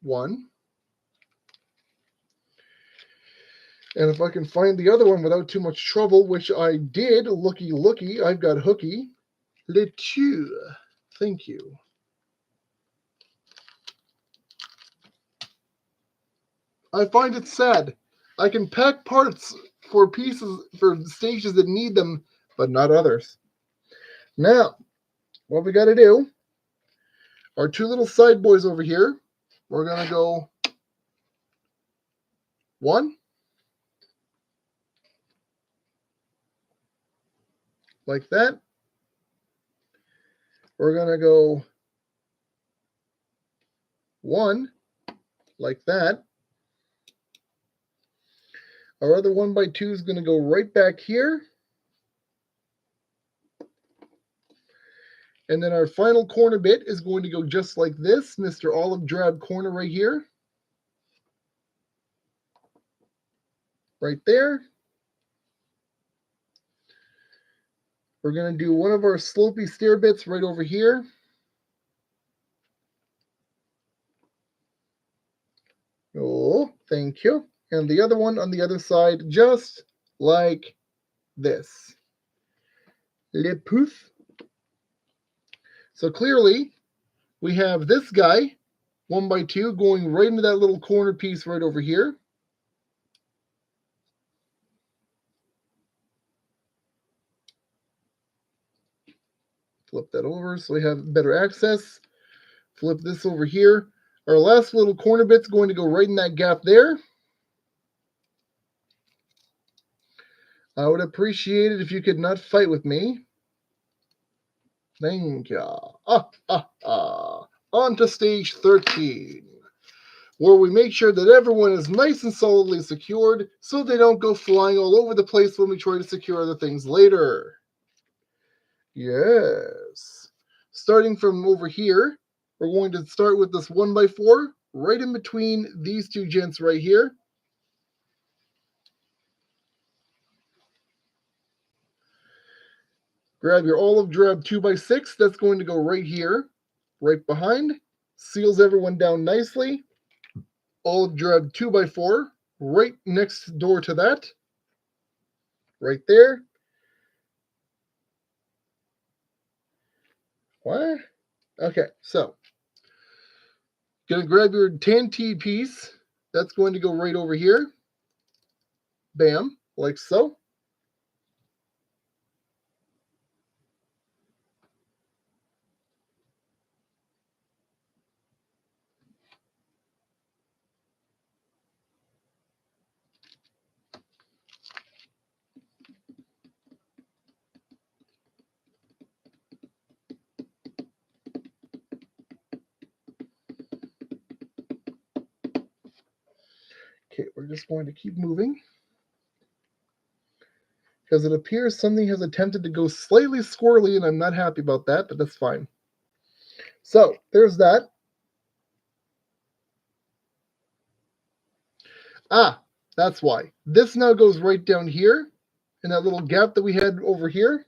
1. And if I can find the other one without too much trouble, which I did, looky, I've got hooky. Le 2. Thank you. I find it sad. I can pack parts for pieces, for stages that need them, but not others. Now, what we got to do, our 2 little side boys over here, we're going to go 1, like that. We're going to go 1, like that. Our other 1x2 is going to go right back here. And then our final corner bit is going to go just like this, Mr. Olive Drab corner right here. Right there. We're going to do one of our slopey stair bits right over here. Oh, thank you. And the other one on the other side, just like this. Le pouf. So clearly, we have this guy, 1x2, going right into that little corner piece right over here. Flip that over so we have better access. Flip this over here. Our last little corner bit's going to go right in that gap there. I would appreciate it if you could not fight with me. Thank you. On to stage 13, where we make sure that everyone is nice and solidly secured so they don't go flying all over the place when we try to secure other things later. Yes. Starting from over here, we're going to start with this 1x4 right in between these 2 gents right here. Grab your olive drab 2x6. That's going to go right here, right behind. Seals everyone down nicely. I'll grab 2x4 right next door to that. Right there. What? Okay, so gonna grab your TNT piece. That's going to go right over here. Bam, like so. Okay, we're just going to keep moving. Because it appears something has attempted to go slightly squirrely, and I'm not happy about that, but that's fine. So, there's that. Ah, that's why. This now goes right down here, in that little gap that we had over here.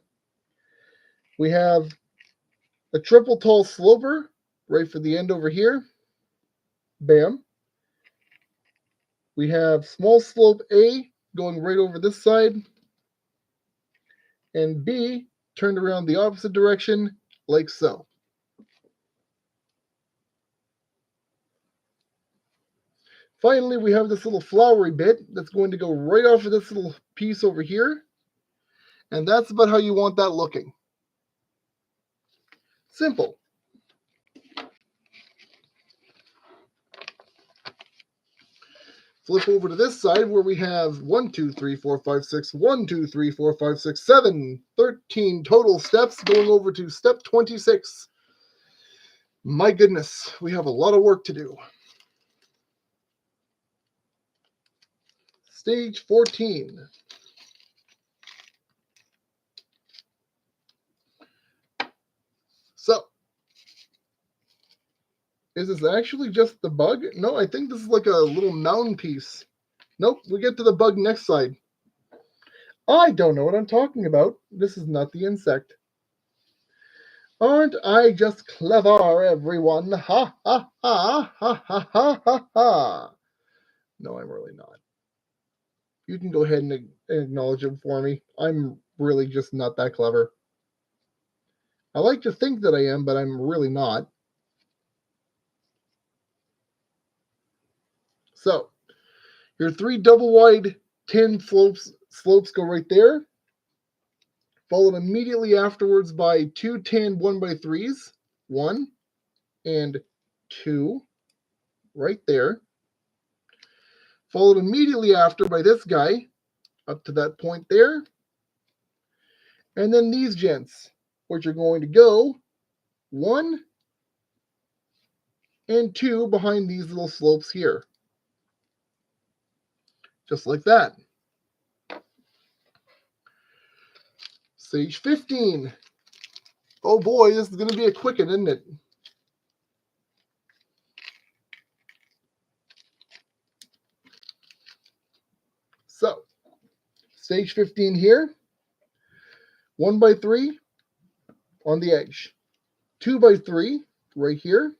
We have a triple tall sloper right for the end over here. Bam. We have small slope A going right over this side, and B turned around the opposite direction, like so. Finally, we have this little flowery bit that's going to go right off of this little piece over here, and that's about how you want that looking. Simple. Flip over to this side where we have 1, 2, 3, 4, 5, 6, 1, 2, 3, 4, 5, 6, 7, 13 total steps going over to step 26. My goodness, we have a lot of work to do. Stage 14. So, is this actually just the bug? No, I think this is like a little mound piece. Nope, we get to the bug next side. I don't know what I'm talking about. This is not the insect. Aren't I just clever, everyone? Ha ha ha ha ha ha ha ha. No, I'm really not. You can go ahead and acknowledge it for me. I'm really just not that clever. I like to think that I am, but I'm really not. So, your 3 double wide 10 slopes go right there, followed immediately afterwards by 2 10 1x3s, 1 and 2, right there, followed immediately after by this guy, up to that point there, and then these gents, which are going to go 1 and 2 behind these little slopes here. Just like that. Stage 15. Oh boy, this is going to be a quick one, isn't it? So, stage 15 here. 1x3 on the edge. 2x3 right here.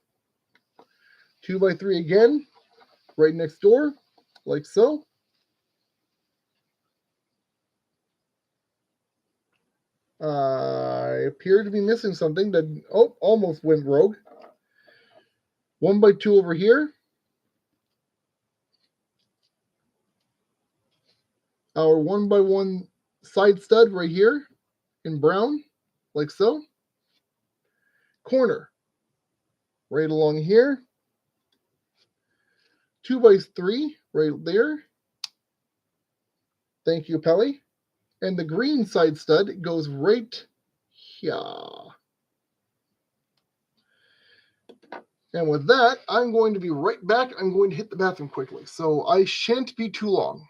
2x3 again, right next door, like so. I appear to be missing something that, almost went rogue. 1x2 over here. Our 1x1 side stud right here in brown, like so. Corner, right along here. 2x3 right there. Thank you, Pelly. And the green side stud goes right here. And with that, I'm going to be right back. I'm going to hit the bathroom quickly, so I shan't be too long.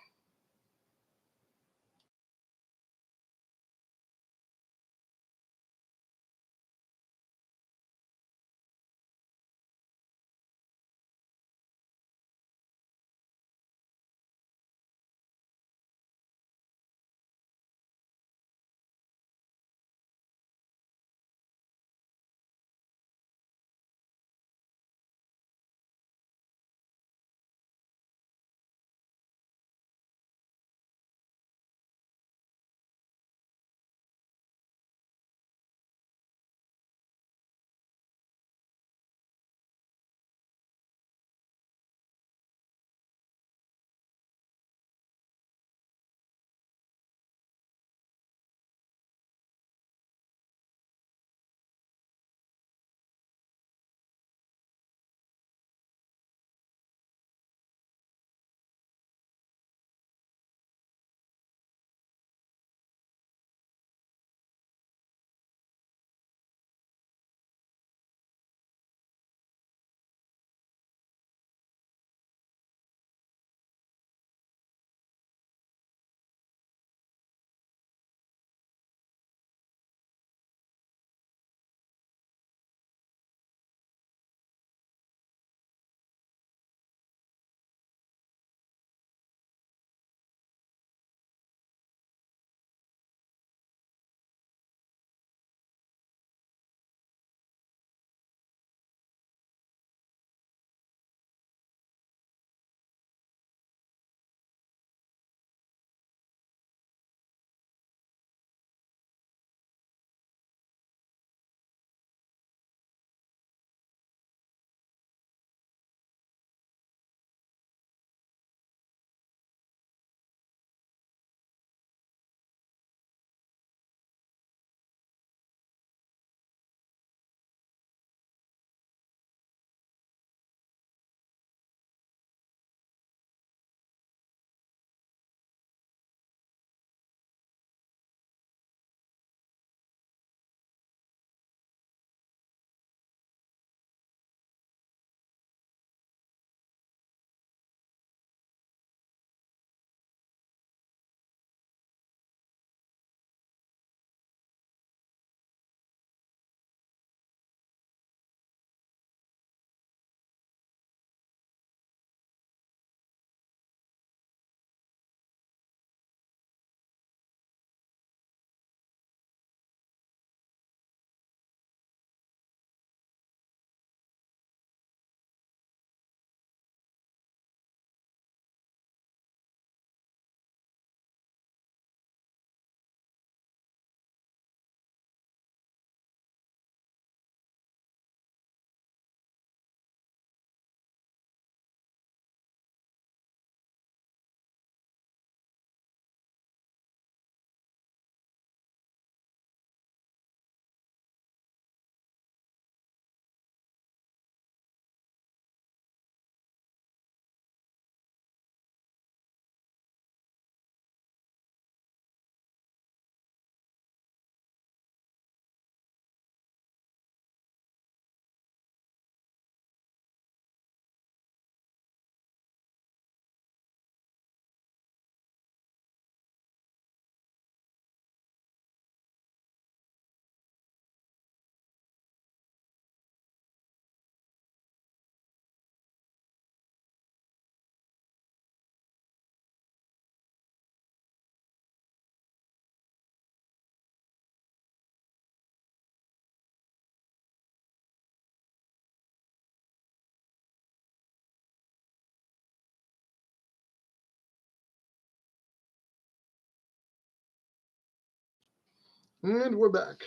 And we're back.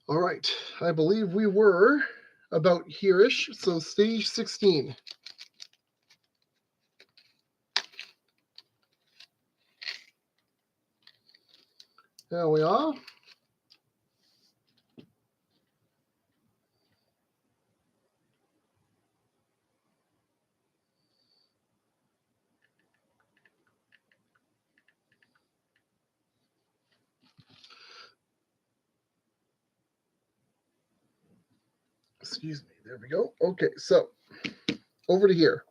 All right, I believe we were about here-ish, so stage 16. There we are. Excuse me, there we go. Okay, so over to here.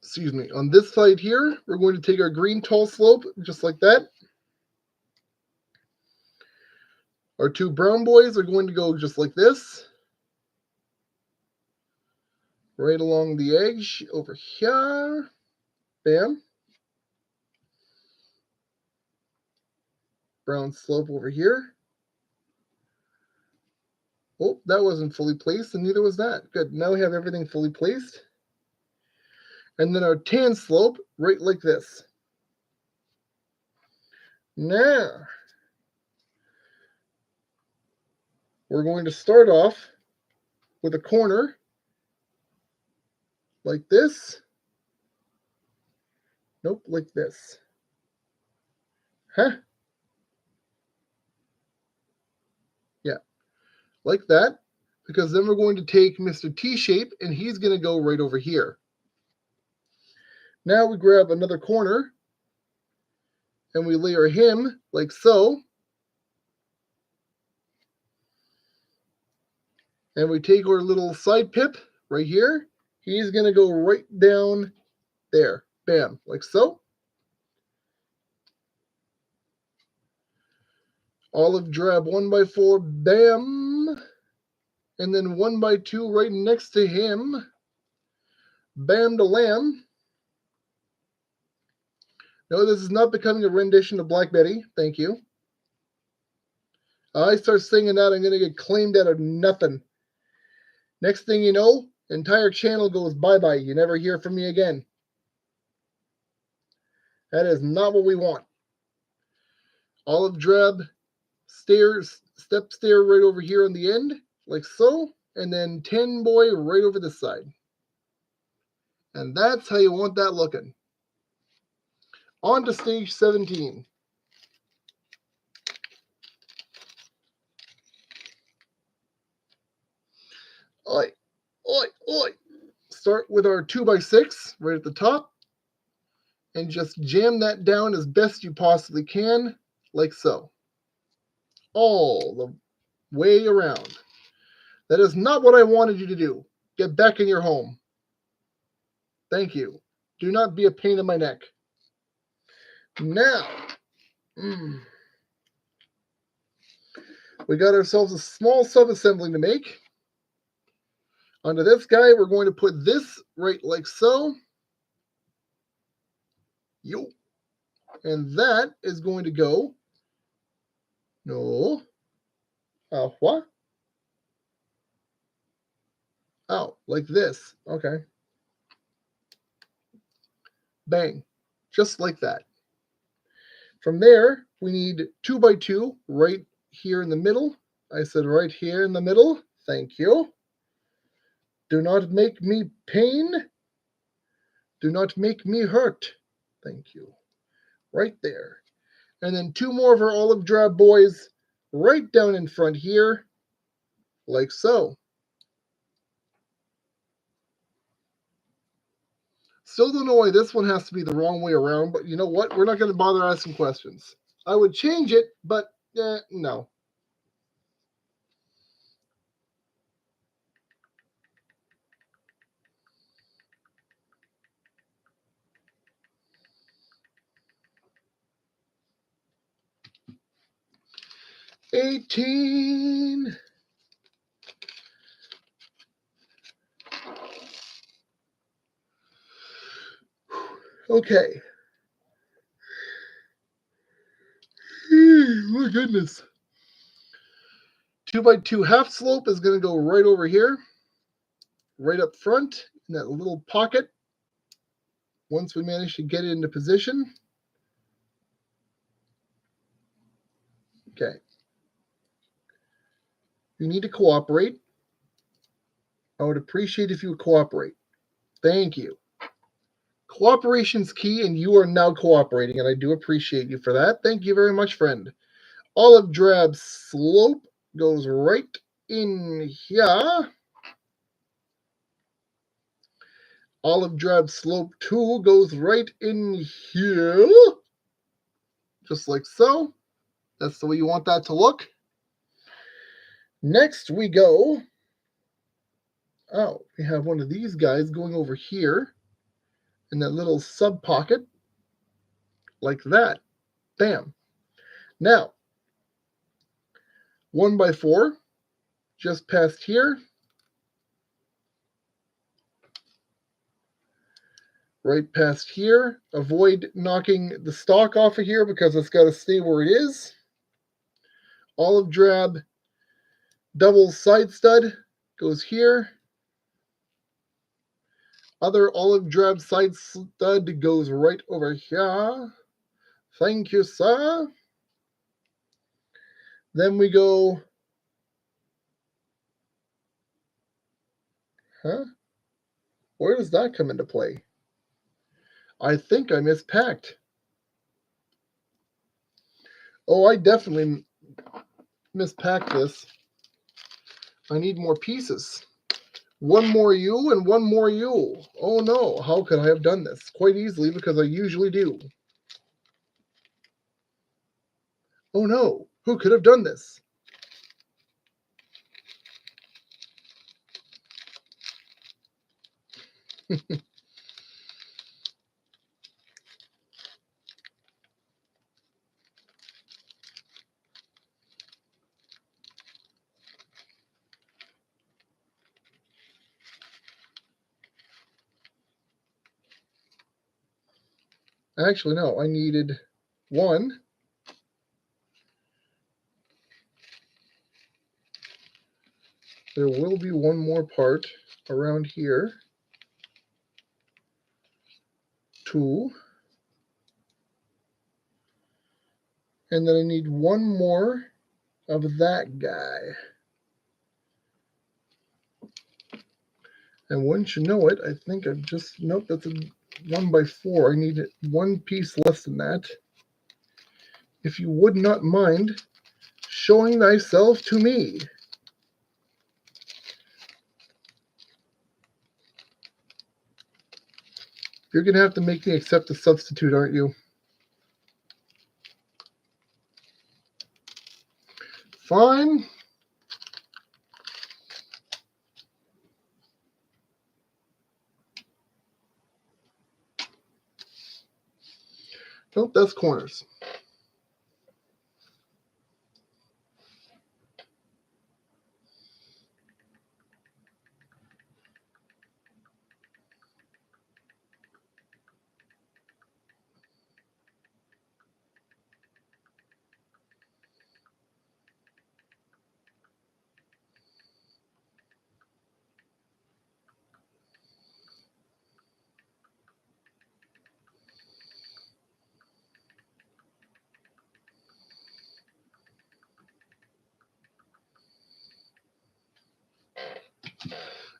Excuse me. On this side here, we're going to take our green tall slope, just like that. Our two brown boys are going to go just like this. Right along the edge over here. Bam. Brown slope over here. Oh, that wasn't fully placed, and neither was that. Good. Now we have everything fully placed. And then our tan slope right like this. Now, we're going to start off with a corner like this. Nope, like this. Huh? Yeah, like that. Because then we're going to take Mr. T-shape, and he's going to go right over here. Now we grab another corner, and we layer him like so. And we take our little side pip right here. He's going to go right down there. Bam, like so. Olive drab 1x4, bam. And then 1x2 right next to him. Bam to lamb. No, this is not becoming a rendition of Black Betty. Thank you. I start singing that, I'm going to get claimed out of nothing. Next thing you know, entire channel goes bye-bye. You never hear from me again. That is not what we want. Olive drab stairs, step stair right over here on the end, like so. And then 10 boy right over this side. And that's how you want that looking. On to stage 17. Oi, oi, oi. Start with our 2x6 right at the top. And just jam that down as best you possibly can, like so. All the way around. That is not what I wanted you to do. Get back in your home. Thank you. Do not be a pain in my neck. Now, we got ourselves a small sub-assembly to make. Onto this guy, we're going to put this right like so. Yo. And that is going to go. No. What? Oh, like this. Okay. Bang. Just like that. From there, we need 2x2 right here in the middle. I said right here in the middle. Thank you. Do not make me pain. Do not make me hurt. Thank you. Right there. And then two more of our olive drab boys right down in front here, like so. Still don't know why this one has to be the wrong way around, but you know what? We're not going to bother asking questions. I would change it, but no. $18. Okay. My goodness. 2x2 half slope is going to go right over here, right up front in that little pocket. Once we manage to get it into position. Okay. You need to cooperate. I would appreciate if you would cooperate. Thank you. Cooperation's key, and you are now cooperating, and I do appreciate you for that. Thank you very much, friend. Olive drab slope goes right in here. Olive drab slope 2 goes right in here. Just like so. That's the way you want that to look. Next we go. Oh, we have one of these guys going over here in that little sub pocket. Like that. Bam. Now, 1x4 just past here. Right past here. Avoid knocking the stock off of here because it's got to stay where it is. Olive drab double side stud goes here. Other olive drab side stud goes right over here. Thank you, sir. Then we go. Huh? Where does that come into play? I think I mispacked. Oh, I definitely mispacked this. I need more pieces. One more U and one more U. Oh no, how could I have done this? Quite easily, because I usually do. Oh no, who could have done this? Actually, no, I needed one. There will be one more part around here. 2. And then I need one more of that guy. And wouldn't you know it, I think I've just, nope, that's a 1x4. I need one piece less than that. If you would not mind showing thyself to me. You're going to have to make me accept a substitute, aren't you? Fine. Nope, that's corners.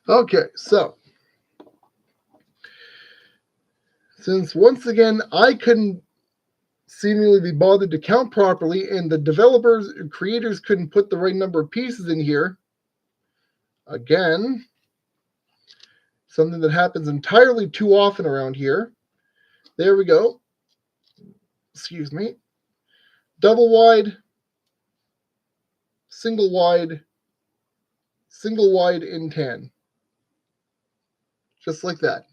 Okay, so since once again I couldn't seemingly be bothered to count properly and the developers and creators couldn't put the right number of pieces in here, again, something that happens entirely too often around here. There we go. Excuse me. Double wide, single wide in 10. Just like that.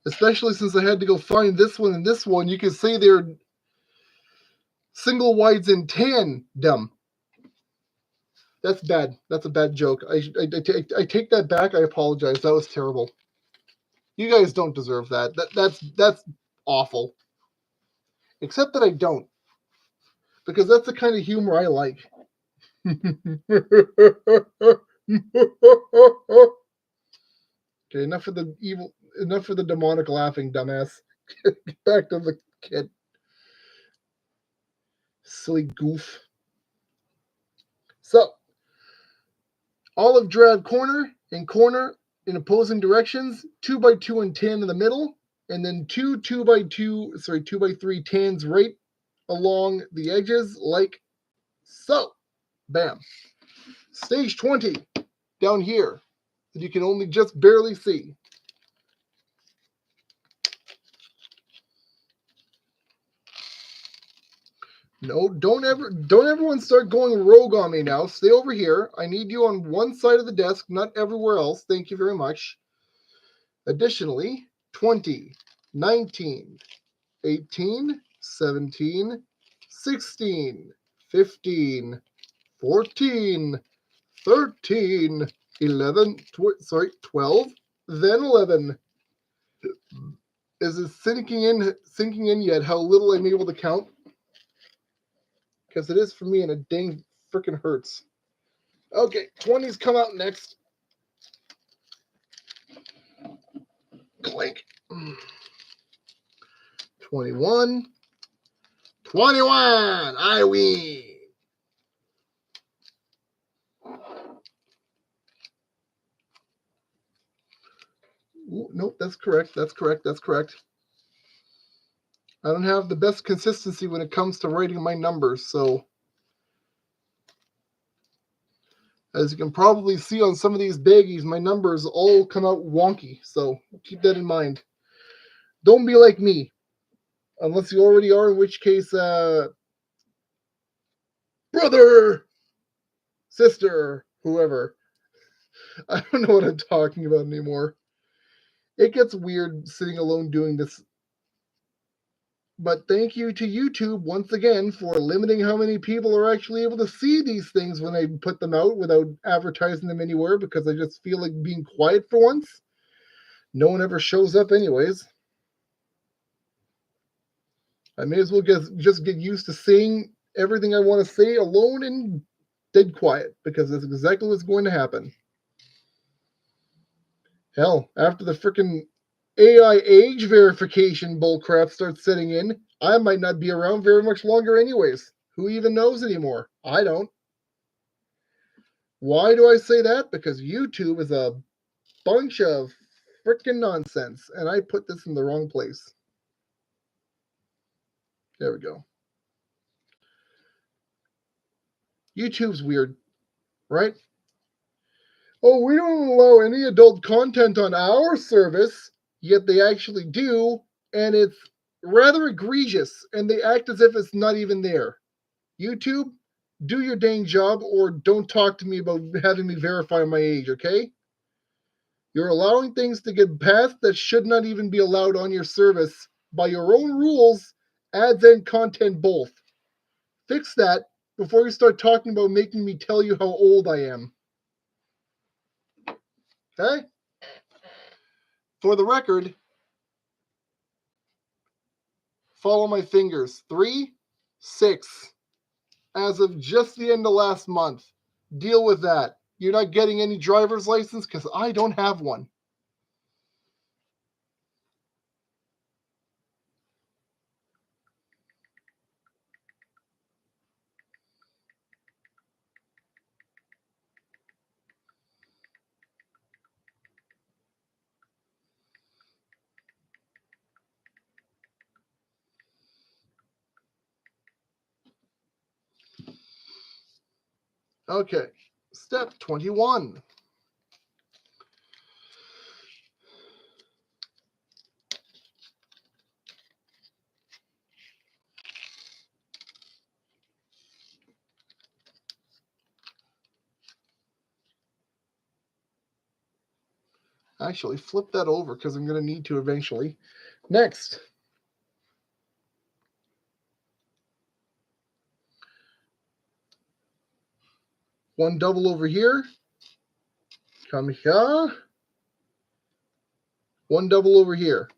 Especially since I had to go find this one and this one, you could say they're single wides in 10. Dumb. That's bad. That's a bad joke. I take that back. I apologize. That was terrible. You guys don't deserve that. That's awful. Except that I don't. Because that's the kind of humor I like. Okay, enough of the evil, enough of the demonic laughing, dumbass. Get back to the kid. Silly goof. So, olive drab corner and corner in opposing directions, 2x2 and tan in the middle, and then two 2x3 tans right along the edges, like so. Bam. Stage 20 down here that you can only just barely see. No, don't everyone start going rogue on me now. Stay over here. I need you on one side of the desk, not everywhere else. Thank you very much. Additionally, 20, 19, 18, 17, 16, 15, 14, 13, 11, 12, then 11. Is it sinking in yet how little I'm able to count? Because it is for me and it dang freaking hurts. Okay, 20s come out next. Clink. 21. 21! I win! Ooh, nope, that's correct. That's correct. That's correct. I don't have the best consistency when it comes to writing my numbers, so as you can probably see on some of these baggies, my numbers all come out wonky, so keep that in mind. Don't be like me, unless you already are, in which case, brother, sister, whoever. I don't know what I'm talking about anymore. It gets weird sitting alone doing this. But thank you to YouTube once again for limiting how many people are actually able to see these things when I put them out without advertising them anywhere, because I just feel like being quiet for once. No one ever shows up anyways. I may as well just get used to saying everything I want to say alone and dead quiet, because that's exactly what's going to happen. Hell, after the frickin' AI age verification bullcrap starts setting in, I might not be around very much longer anyways. Who even knows anymore? I don't. Why do I say that? Because YouTube is a bunch of frickin' nonsense, and I put this in the wrong place. There we go. YouTube's weird, right? Oh, we don't allow any adult content on our service, yet they actually do, and it's rather egregious, and they act as if it's not even there. YouTube, do your dang job, or don't talk to me about having me verify my age, okay? You're allowing things to get passed that should not even be allowed on your service by your own rules, ads and content both. Fix that before you start talking about making me tell you how old I am. Okay? For the record, follow my fingers. 3, 6. As of just the end of last month. Deal with that. You're not getting any driver's license because I don't have one. Okay, step 21. Actually, flip that over because I'm going to need to eventually. Next. One double over here. Come here. One double over here.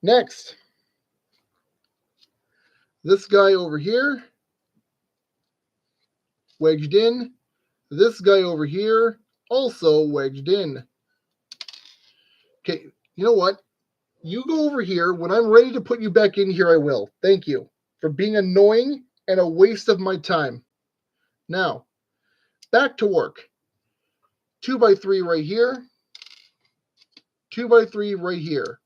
Next. This guy over here wedged in. This guy over here, also wedged in. Okay, you know what? You go over here. When I'm ready to put you back in here, I will. Thank you for being annoying and a waste of my time. Now, back to work. 2x3 right here. 2x3 right here.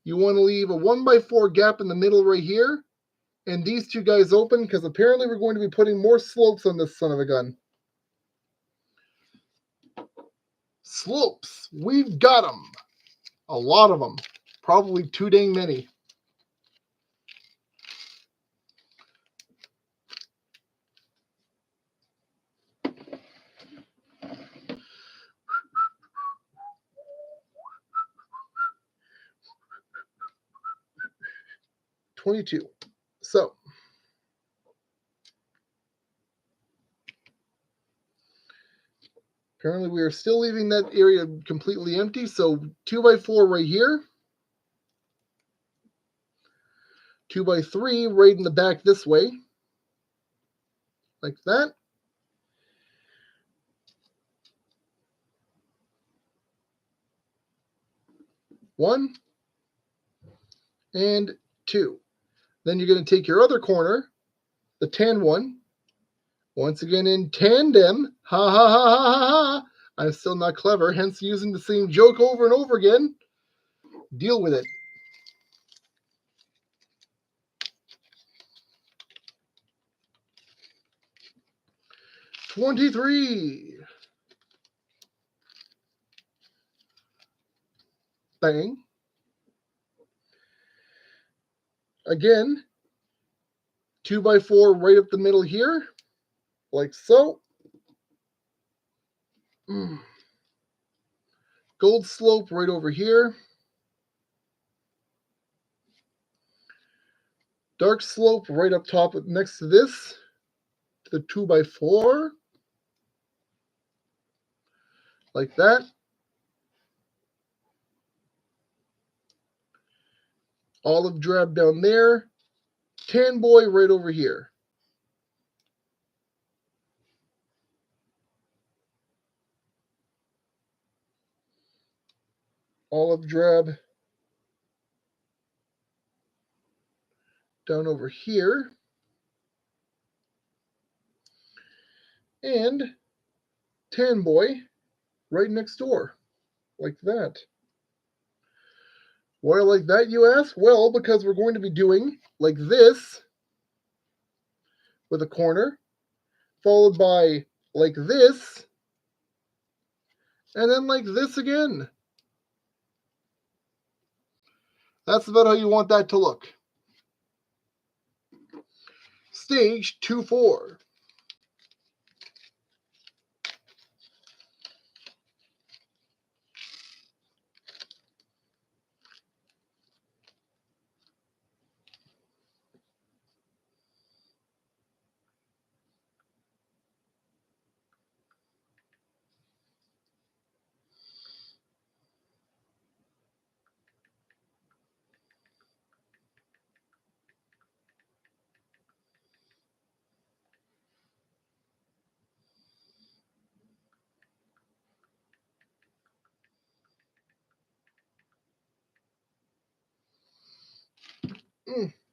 You want to leave a 1x4 gap in the middle right here. And these two guys open because apparently we're going to be putting more slopes on this son of a gun. Slopes. We've got them. A lot of them. Probably too dang many. $22. So, apparently we are still leaving that area completely empty. So 2x4 right here. 2x3 right in the back this way. Like that. One and two. Then you're going to take your other corner, the tan one, once again in tandem. Ha ha ha ha ha ha. I'm still not clever, hence using the same joke over and over again. Deal with it. $23. Bang. Again, 2x4 right up the middle here, like so. Gold slope right over here. Dark slope right up top next to this, to the 2x4. Like that. Olive drab down there. Tan boy right over here. Olive drab down over here. And tan boy right next door. Like that. Why like that, you ask? Well, because we're going to be doing like this with a corner, followed by like this, and then like this again. That's about how you want that to look. Stage 2-4.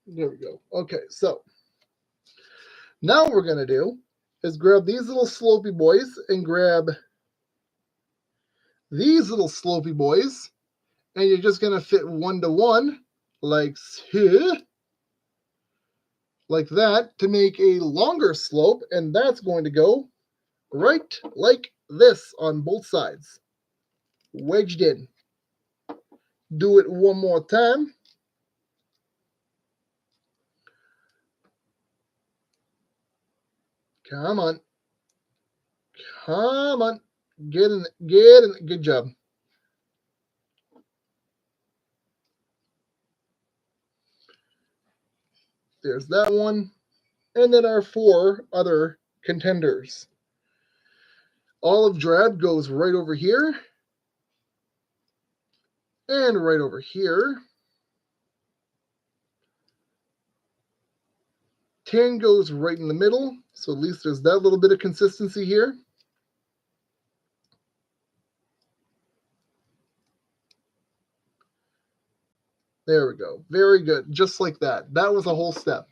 There we go. Okay, so now what we're going to do is grab these little slopey boys and grab these little slopey boys, and you're just going to fit 1 to 1 like so, like that, to make a longer slope, and that's going to go right like this on both sides. Wedged in. Do it one more time. Come on. Come on. Get in. Get in. Good job. There's that one. And then our 4 other contenders. Olive drab goes right over here. And right over here. tan goes right in the middle, so at least there's that little bit of consistency here. There we go. Very good. Just like that. That was a whole step.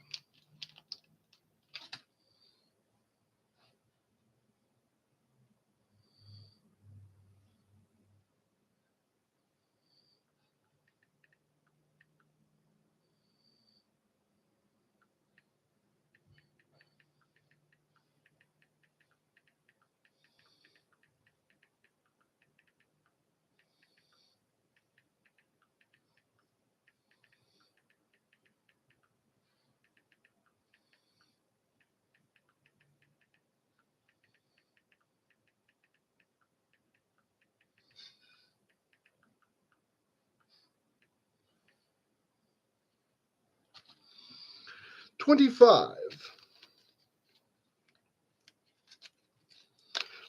$25.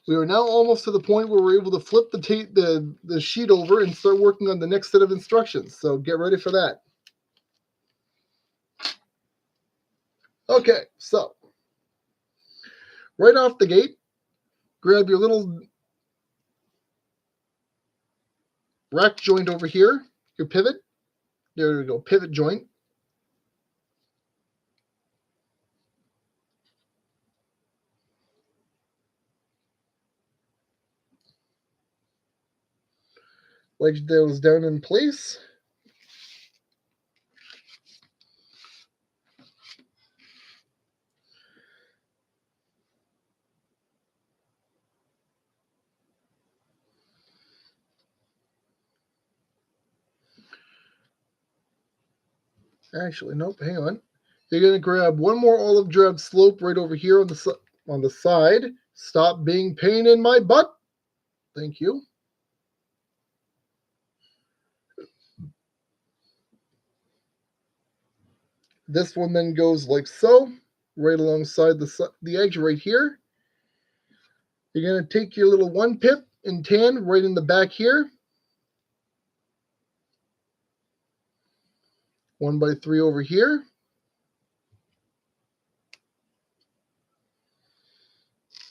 We are now almost to the point where we're able to flip the sheet over and start working on the next set of instructions. So get ready for that. Okay, so right off the gate, grab your little rack joint over here, your pivot. There we go, pivot joint. Wedge those down in place. Actually, nope, hang on. You're going to grab one more olive drab slope right over here on the side. Stop being pain in my butt. Thank you. This one then goes like so, right alongside the edge right here. You're going to take your little 1 pip and tan right in the back here. 1x3 over here.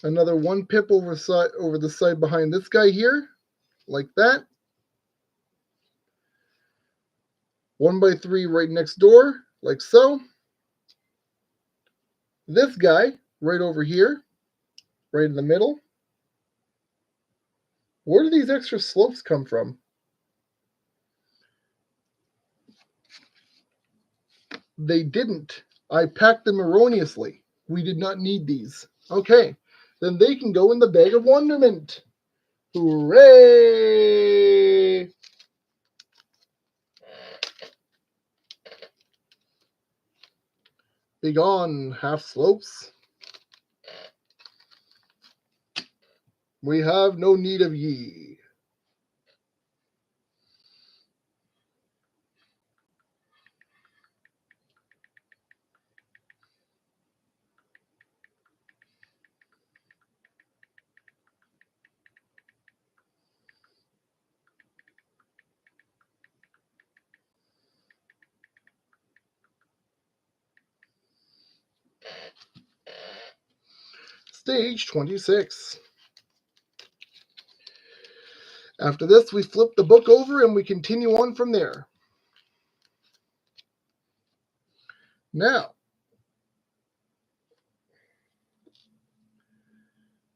Another 1 pip over the side behind this guy here, like that. 1x3 right next door, like so. This guy right over here, right in the middle. Where do these extra slopes come from? They didn't. I packed them erroneously. We did not need these. Okay, then they can go in the bag of wonderment. Hooray! Begone, half slopes. We have no need of ye. Stage 26. After this, we flip the book over and we continue on from there. Now,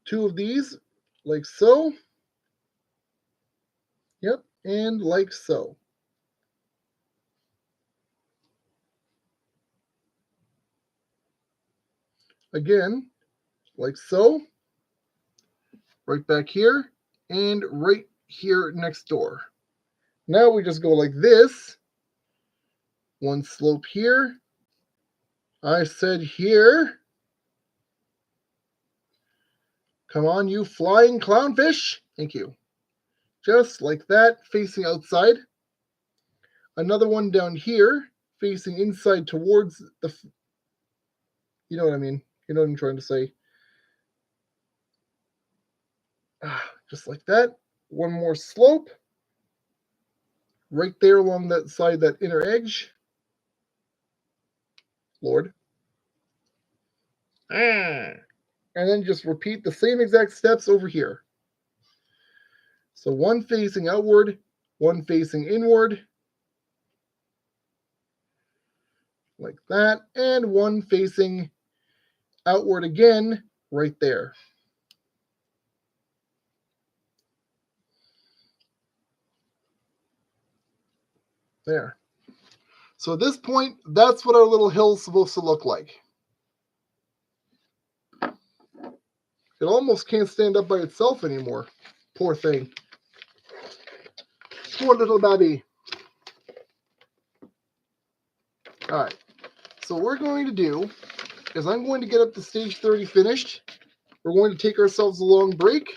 2 of these, like so. Yep, and like so. Again, like so. Right back here, and right here next door. Now we just go like this. 1 slope here. I said here. Come on, you flying clownfish. Thank you. Just like that, facing outside. Another one down here, facing inside towards the... You know what I mean. You know what I'm trying to say. Just like that. 1 more slope. Right there along that side, that inner edge. Lord. And then just repeat the same exact steps over here. So one facing outward, one facing inward, like that, and one facing outward again, right there. There. So at this point, that's what our little hill's supposed to look like. It almost can't stand up by itself anymore. Poor thing. Poor little baby. All right. So what we're going to do is I'm going to get up to stage 30 finished. We're going to take ourselves a long break.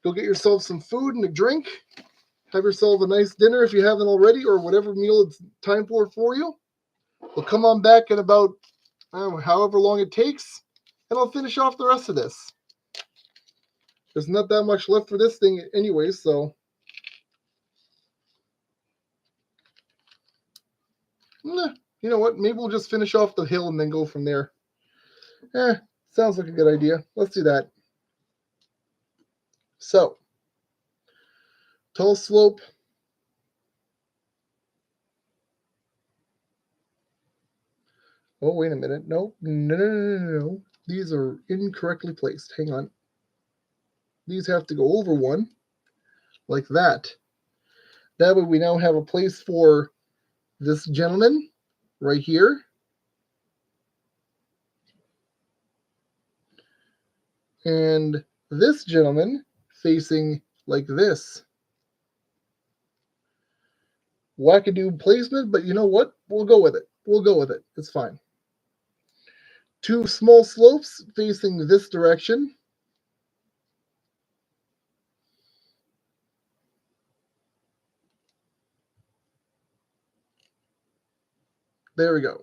Go get yourself some food and a drink. Have yourself a nice dinner if you haven't already, or whatever meal it's time for you. We'll come on back in about however long it takes, and I'll finish off the rest of this. There's not that much left for this thing anyway, so you know what? Maybe we'll just finish off the hill and then go from there. Sounds like a good idea. Let's do that. So, tall slope. Oh, wait a minute. No. These are incorrectly placed. Hang on. These have to go over one, like that. That way we now have a place for this gentleman right here. And this gentleman facing like this. Wackadoo placement, but you know what? We'll go with it. We'll go with it. It's fine. Two small slopes facing this direction. There we go.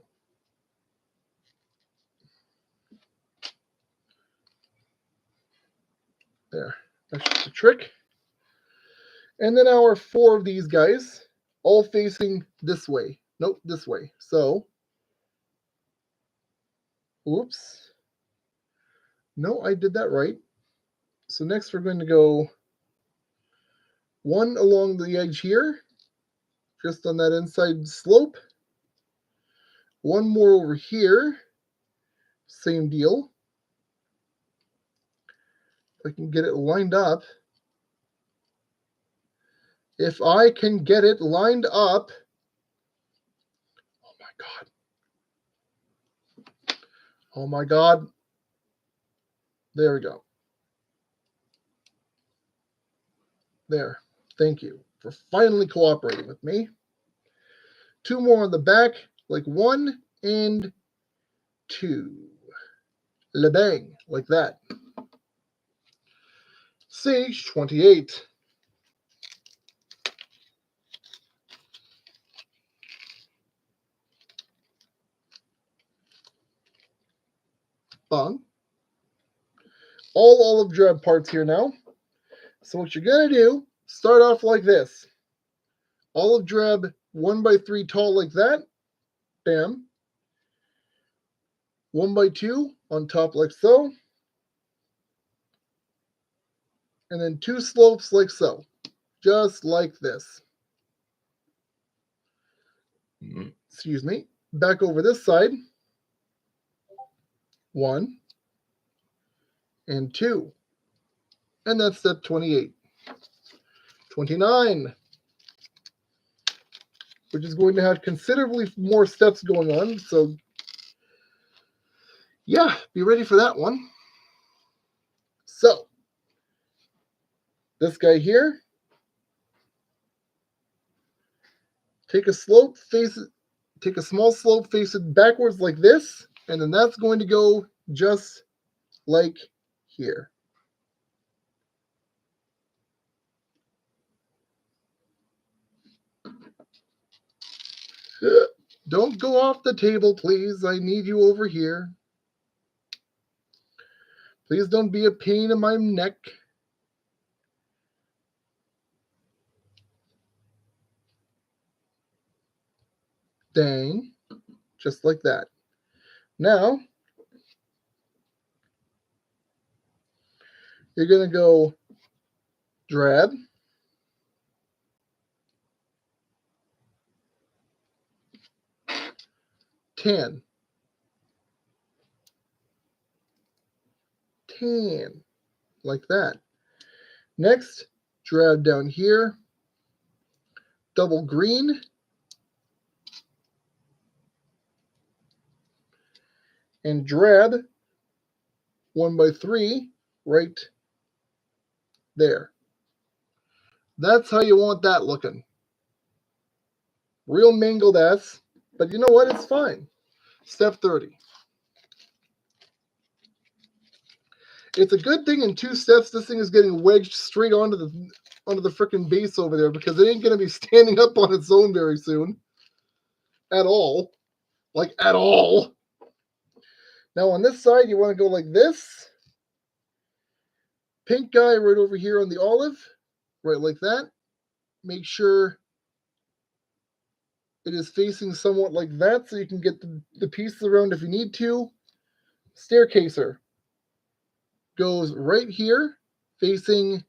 There. That's just a trick. And then our four of these guys, all facing this way. Nope, this way. So, oops. No, I did that right. So next we're going to go one along the edge here, just on that inside slope. One more over here. Same deal. If I can get it lined up. If I can get it lined up. Oh my God. Oh my God. There we go. There. Thank you for finally cooperating with me. Two more on the back, like 1 and 2. Le-bang, like that. Stage 28. Bong. All olive drab parts here now. So what you're going to do, start off like this. Olive drab 1x3 tall like that. Bam. 1x2 on top like so. And then 2 slopes like so. Just like this. Excuse me. Back over this side. 1 and 2. And that's step 28. 29. Which is going to have considerably more steps going on. So, yeah, be ready for that one. So, this guy here. Take a slope, take a small slope, face it backwards like this, and then that's going to go just like here. Don't go off the table, please. I need you over here. Please don't be a pain in my neck. Dang. Just like that. Now, You're going to go drab, tan, tan, like that. Next, drab down here, double green, and drab 1x3 right there. That's how you want that looking. Real mangled ass, but you know what? It's fine. Step 30. It's a good thing in 2 steps this thing is getting wedged straight onto the frickin' base over there, because it ain't going to be standing up on its own very soon. At all. Like, at all. Now on this side, you want to go like this. Pink guy right over here on the olive. Right like that. Make sure it is facing somewhat like that so you can get the pieces around if you need to. Staircaser goes right here, facing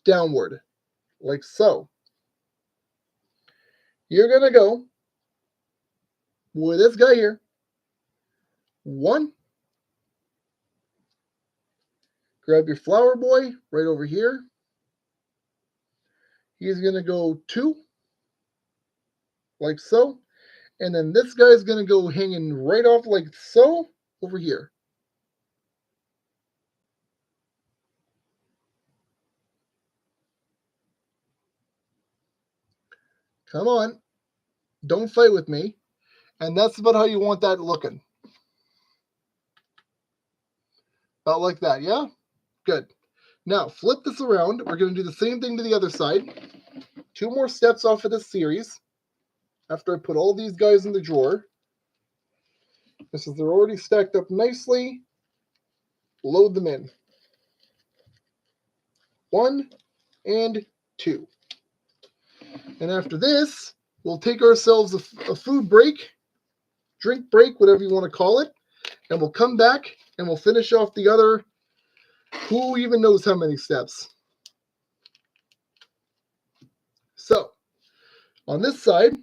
downward, like so. You're going to go with this guy here. 1. Grab your flower boy right over here. He's going to go 2, like so. And then this guy's going to go hanging right off like so over here. Come on. Don't fight with me. And that's about how you want that looking. About like that, yeah? Good. Now, flip this around. We're going to do the same thing to the other side. 2 more steps off of this series. After I put all these guys in the drawer. This is, they're already stacked up nicely. Load them in. 1 and 2. And after this, we'll take ourselves a food break, drink break, whatever you want to call it, and we'll come back and we'll finish off the other, who even knows how many steps. So, on this side,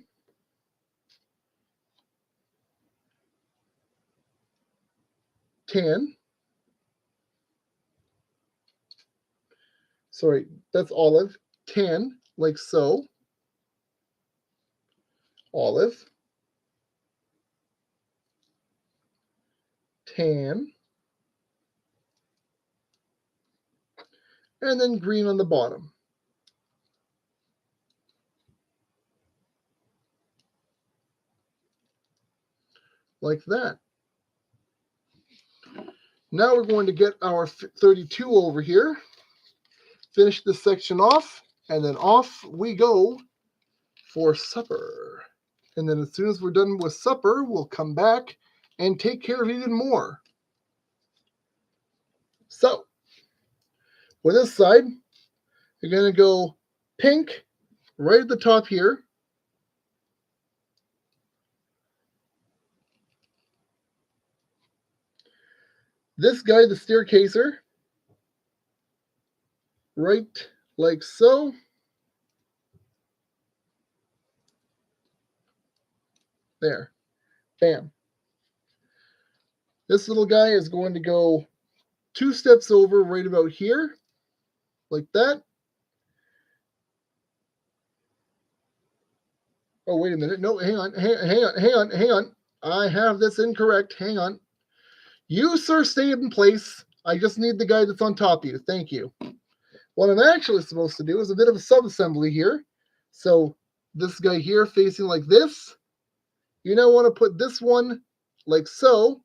tan. Sorry, that's olive. Tan, like so. Olive. Tan. And then green on the bottom. Like that. Now we're going to get our 32 over here. Finish this section off, and then off we go for supper. And then as soon as we're done with supper, we'll come back and take care of even more. So, with this side, you're going to go pink right at the top here. This guy, the staircaser, right like so. There. Bam. This little guy is going to go 2 steps over right about here, like that. Oh, wait a minute. No, hang on. I have this incorrect. Hang on. You, sir, stay in place. I just need the guy that's on top of you. Thank you. What I'm actually supposed to do is a bit of a sub-assembly here. So this guy here facing like this. You now want to put this one like so.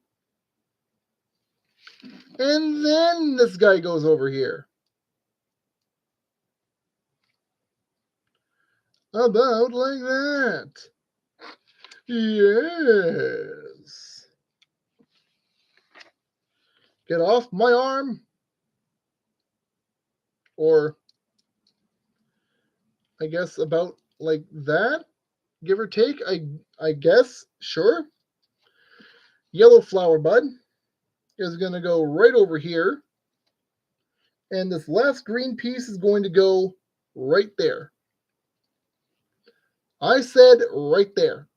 And then this guy goes over here. About like that. Yes. Get off my arm. Or I guess about like that. Give or take. I guess. Sure. Yellow flower bud is going to go right over here. And this last green piece is going to go right there. I said right there.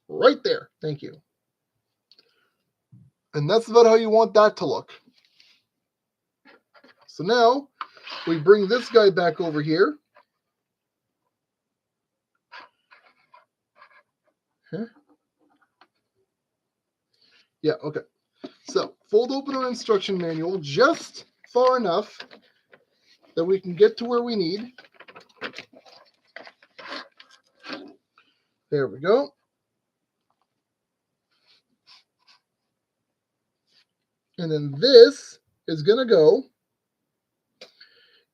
Right there. Thank you. And that's about how you want that to look. So now we bring this guy back over here. Huh? Yeah, okay. So fold open our instruction manual just far enough that we can get to where we need. There we go. And then this is going to go,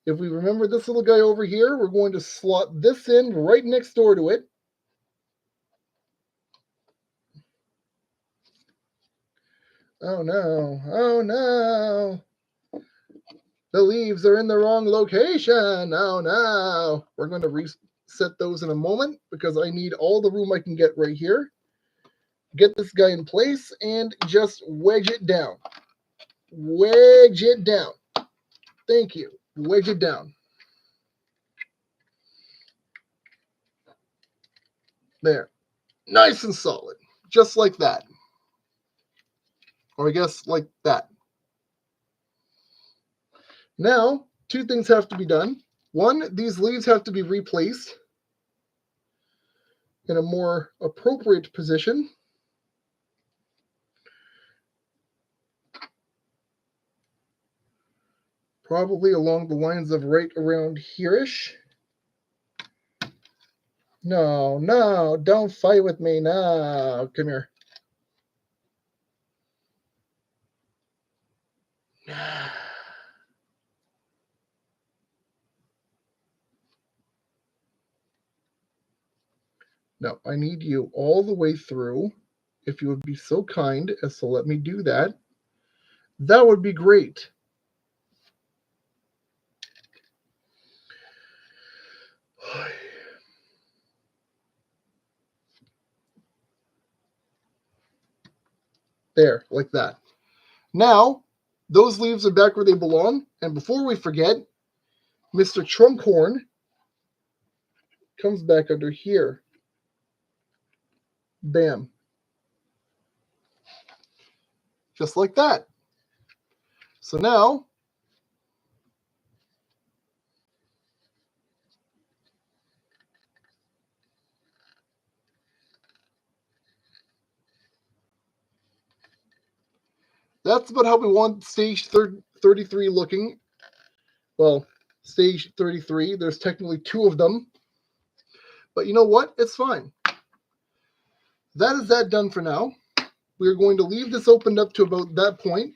if we remember this little guy over here, we're going to slot this in right next door to it. Oh no, oh no. The leaves are in the wrong location. Oh no. We're going to reset those in a moment because I need all the room I can get right here. Get this guy in place and just wedge it down. Wedge it down. Thank you. Wedge it down. There. Nice and solid. Just like that. Or I guess like that. Now, two things have to be done. One, these leaves have to be replaced in a more appropriate position. Probably along the lines of right around here-ish. No, no, don't fight with me. No, come here. No, I need you all the way through. If you would be so kind as to let me do that, that would be great. There, like that. Now, those leaves are back where they belong. And before we forget, Mr. Trunkhorn comes back under here. Bam. Just like that. So now, that's about how we want stage 33 looking. Well, stage 33, there's technically two of them. But you know what? It's fine. That is that done for now. We're going to leave this opened up to about that point.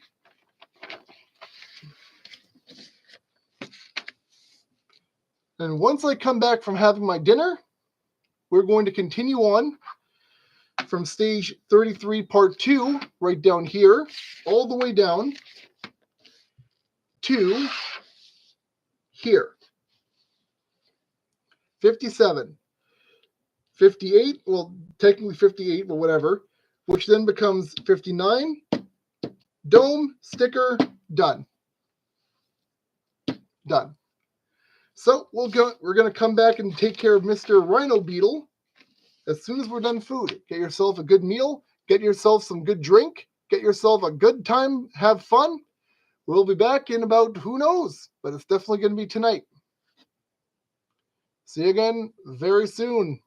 And once I come back from having my dinner, we're going to continue on from stage 33 part 2 right down here all the way down to here. 57, 58, well technically 58 but whatever, which then becomes 59. Dome, sticker, done. Done. So we're going to come back and take care of Mr. Rhino Beetle as soon as we're done food. Get yourself a good meal, get yourself some good drink, get yourself a good time, have fun. We'll be back in about, who knows, but it's definitely going to be tonight. See you again very soon.